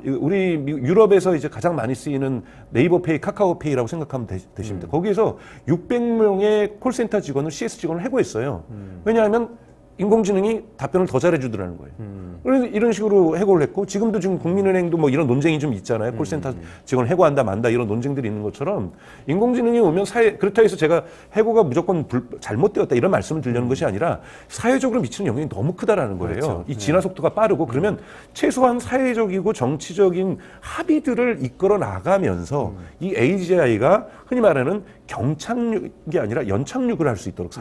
우리 유럽에서 이제 가장 많이 쓰이는 네이버페이, 카카오페이라고 생각하면 되십니다. 거기에서 600명의 콜센터 직원을 CS 직원을 해고했어요. 왜냐하면 인공지능이 답변을 더 잘해주더라는 거예요. 그래서 이런 식으로 해고를 했고, 지금도 지금 국민은행도 뭐 이런 논쟁이 좀 있잖아요. 콜센터 직원 해고한다 만다 이런 논쟁들이 있는 것처럼 인공지능이 오면 그렇다 해서 제가 해고가 무조건 잘못되었다 이런 말씀을 드리려는 것이 아니라 사회적으로 미치는 영향이 너무 크다라는 거예요. 그렇죠. 이 진화 속도가 빠르고 그러면 최소한 사회적이고 정치적인 합의들을 이끌어 나가면서 이 AGI가 흔히 말하는 경착륙이 아니라 연착륙을 할 수 있도록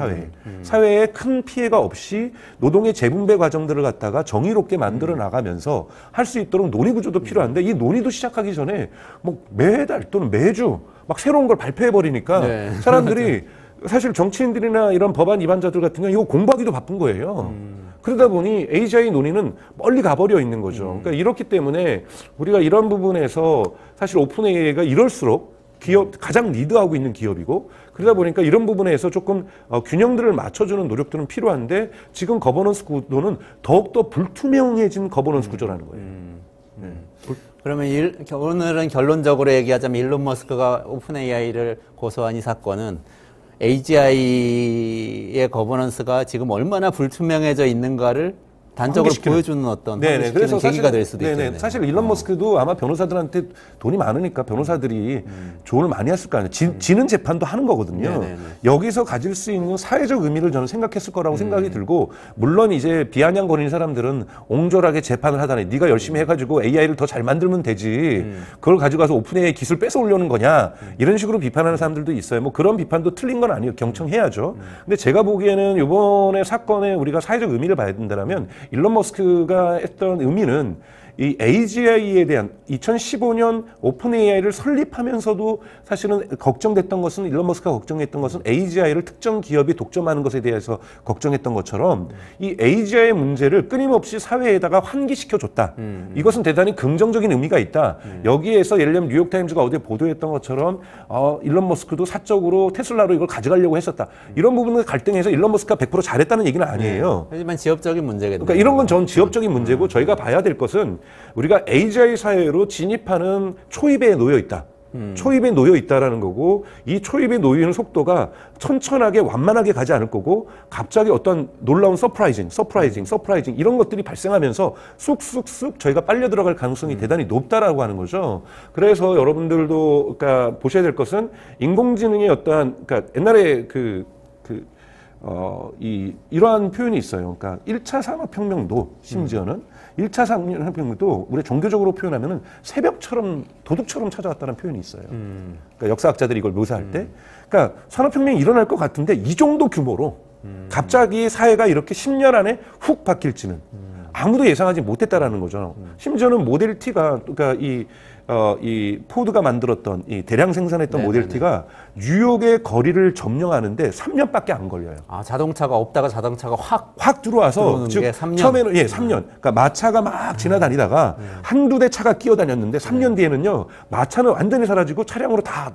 사회에 큰 피해가 없이 노동의 재분배 과정들을 갖다가 정의롭게 만들어 나가면서 할 수 있도록 논의구조도 필요한데, 이 논의도 시작하기 전에 뭐 매달 또는 매주 막 새로운 걸 발표해 버리니까 사람들이 사실 정치인들이나 이런 법안 위반자들 같은 경우 이거 공부하기도 바쁜 거예요. 그러다 보니 AGI 논의는 멀리 가버려 있는 거죠. 그러니까 이렇기 때문에 우리가 이런 부분에서 사실 오픈 AI가 이럴수록 가장 리드하고 있는 기업이고, 그러다 보니까 이런 부분에서 조금 균형들을 맞춰주는 노력들은 필요한데, 지금 거버넌스 구도는 더욱더 불투명해진 거버넌스 구조라는 거예요. 그러면 오늘은 결론적으로 얘기하자면 일론 머스크가 오픈 AI를 고소한 이 사건은 AGI의 거버넌스가 지금 얼마나 불투명해져 있는가를 단적으로 보여주는 어떤 그래서 계기가 될 수도 있겠네요. 사실 일론 머스크도 아마 변호사들한테 돈이 많으니까 변호사들이 조언을 많이 했을 거 아니에요. 지는 재판도 하는 거거든요. 여기서 가질 수 있는 사회적 의미를 저는 생각했을 거라고 생각이 들고, 물론 이제 비아냥거리는 사람들은 옹졸하게 재판을 하다니 네가 열심히 해가지고 AI를 더 잘 만들면 되지 그걸 가지고 가서 오픈 AI 기술 뺏어 오려는 거냐 이런 식으로 비판하는 사람들도 있어요. 뭐 그런 비판도 틀린 건 아니에요. 경청해야죠. 근데 제가 보기에는 이번에 사건에 우리가 사회적 의미를 봐야 된다면 일론 머스크가 했던 의미는 이 AGI에 대한 2015년 오픈 AI를 설립하면서도 사실은 걱정됐던 것은, 일론 머스크가 걱정했던 것은 AGI를 특정 기업이 독점하는 것에 대해서 걱정했던 것처럼 이 AGI의 문제를 끊임없이 사회에다가 환기시켜줬다. 이것은 대단히 긍정적인 의미가 있다. 여기에서 예를 들면 뉴욕타임즈가 어제 보도했던 것처럼 일론 머스크도 사적으로 테슬라로 이걸 가져가려고 했었다. 이런 부분을 갈등해서 일론 머스크가 100% 잘했다는 얘기는 아니에요. 하지만 지역적인 문제겠네요. 그러니까 이런 건 전 지역적인 문제고, 저희가 봐야 될 것은 우리가 AGI 사회로 진입하는 초입에 놓여 있다. 초입에 놓여 있다라는 거고, 이 초입에 놓이는 속도가 천천하게 완만하게 가지 않을 거고, 갑자기 어떤 놀라운 서프라이징 이런 것들이 발생하면서 쑥쑥쑥 저희가 빨려 들어갈 가능성이 대단히 높다라고 하는 거죠. 그래서 여러분들도 그러니까 보셔야 될 것은 인공지능의 어떠한, 그러니까 옛날에 이러한 표현이 있어요. 그러니까 1차 산업혁명도 심지어는 1차 산업혁명도 우리 종교적으로 표현하면은 새벽처럼 도둑처럼 찾아왔다는 표현이 있어요. 그러니까 역사학자들이 이걸 묘사할 때, 그러니까 산업혁명이 일어날 것 같은데 이 정도 규모로 갑자기 사회가 이렇게 10년 안에 훅 바뀔지는 아무도 예상하지 못했다라는 거죠. 심지어는 모델 T가 그러니까 이 포드가 만들었던 이 대량 생산했던 네네네. 모델 T가 뉴욕의 거리를 점령하는데 3년밖에 안 걸려요. 아, 자동차가 없다가 자동차가 확 들어와서 들어오는 즉 게 3년? 처음에는 3년. 그러니까 마차가 막 지나다니다가 한두 대 차가 끼어다녔는데 3년 뒤에는요 마차는 완전히 사라지고 차량으로 다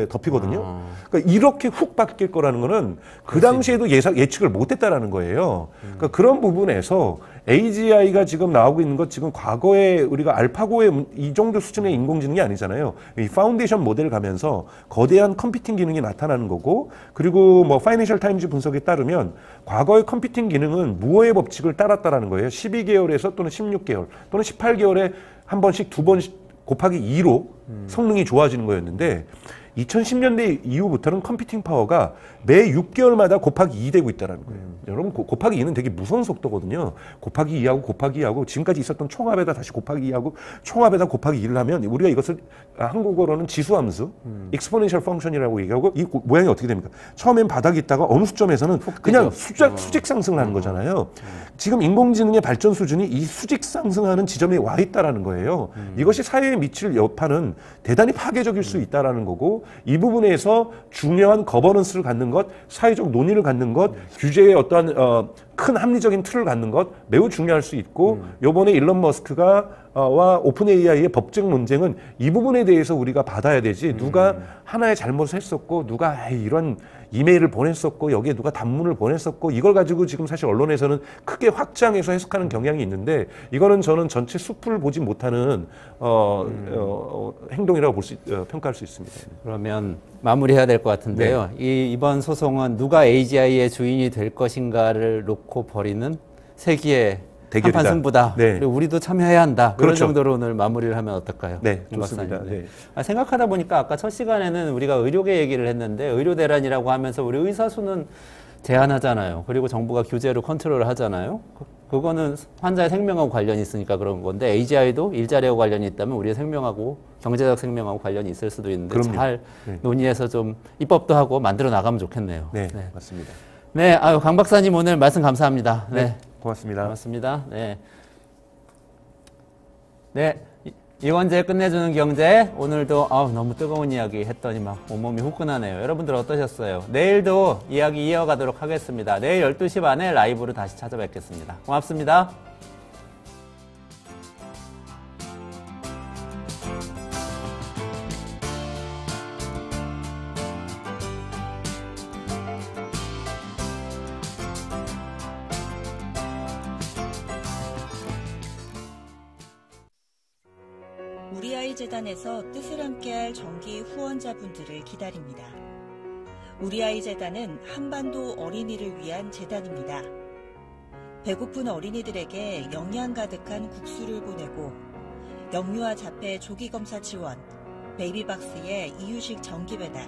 덮이거든요. 그러니까 이렇게 훅 바뀔 거라는 거는 그 당시에도 예측을 못했다라는 거예요. 그러니까 그런 부분에서 AGI가 지금 나오고 있는 것 지금 과거에 우리가 알파고의 이 정도 수준의 인공지능이 아니잖아요. 이 파운데이션 모델을 가면서 거대한 컴퓨팅 기능이 나타나는 거고 그리고 뭐 파이낸셜 타임즈 분석에 따르면 과거의 컴퓨팅 기능은 무어의 법칙을 따랐다라는 거예요. 12개월에서 또는 16개월 또는 18개월에 한 번씩 두 번씩 곱하기 2로 성능이 좋아지는 거였는데 2010년대 이후부터는 컴퓨팅 파워가 매 6개월마다 곱하기 2 되고 있다는 거예요. 여러분 곱하기 2는 되게 무서운 속도거든요. 곱하기 2하고 곱하기 2하고 지금까지 있었던 총합에다 다시 곱하기 2하고 총합에다 곱하기 2를 하면 우리가 이것을 한국어로는 지수함수, exponential function이라고 얘기하고 이 모양이 어떻게 됩니까? 처음엔 바닥에 있다가 어느 수점에서는 그냥 수직 상승을 하는 거잖아요. 지금 인공지능의 발전 수준이 이 수직 상승하는 지점에 와 있다라는 거예요. 이것이 사회에 미칠 여파는 대단히 파괴적일 수 있다라는 거고 이 부분에서 중요한 거버넌스를 갖는 것, 사회적 논의를 갖는 것, 규제의 어떠한 큰 합리적인 틀을 갖는 것 매우 중요할 수 있고 요번에 일론 머스크가 와 오픈 AI의 법적 논쟁은 이 부분에 대해서 우리가 받아야 되지 누가 하나의 잘못을 했었고 누가 이런 이메일을 보냈었고 여기에 누가 단문을 보냈었고 이걸 가지고 지금 사실 언론에서는 크게 확장해서 해석하는 경향이 있는데 이거는 저는 전체 숲을 보지 못하는 행동이라고 평가할 수 있습니다. 그러면 마무리해야 될 것 같은데요. 이번 소송은 누가 AGI의 주인이 될 것인가를 놓고 벌이는 세기의 대결이다. 한판 승부다. 네. 그리고 우리도 참여해야 한다. 그런 그렇죠. 정도로 오늘 마무리를 하면 어떨까요? 네, 김 좋습니다. 박사님. 네. 생각하다 보니까 아까 첫 시간에는 우리가 의료계 얘기를 했는데 의료 대란이라고 하면서 우리 의사 수는 제한하잖아요. 그리고 정부가 규제로 컨트롤을 하잖아요. 그거는 환자의 생명하고 관련이 있으니까 그런 건데 AGI도 일자리하고 관련이 있다면 우리의 생명하고 경제적 생명하고 관련이 있을 수도 있는데 그럼요. 잘 네. 논의해서 좀 입법도 하고 만들어 나가면 좋겠네요. 네, 맞습니다. 네, 아유, 강 박사님 오늘 말씀 감사합니다. 네. 고맙습니다. 고맙습니다. 네. 네. 이원재 끝내주는 경제. 오늘도 너무 뜨거운 이야기 했더니 막 온몸이 후끈하네요. 여러분들 어떠셨어요? 내일도 이야기 이어가도록 하겠습니다. 내일 12시 반에 라이브로 다시 찾아뵙겠습니다. 고맙습니다. 우리아이 재단에서 뜻을 함께할 정기 후원자분들을 기다립니다. 우리아이 재단은 한반도 어린이를 위한 재단입니다. 배고픈 어린이들에게 영양 가득한 국수를 보내고 영유아 자폐 조기검사 지원, 베이비박스의 이유식 정기 배달,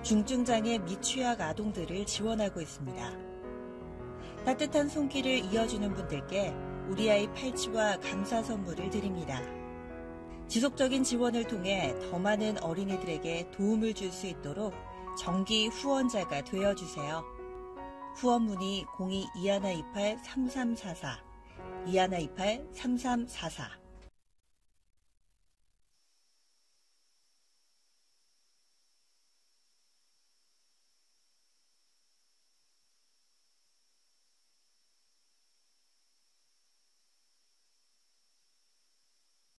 중증장애 및 취약 아동들을 지원하고 있습니다. 따뜻한 손길을 이어주는 분들께 우리아이 팔찌와 감사 선물을 드립니다. 지속적인 지원을 통해 더 많은 어린이들에게 도움을 줄 수 있도록 정기 후원자가 되어주세요. 후원 문의 02-2128-3344, 2128-3344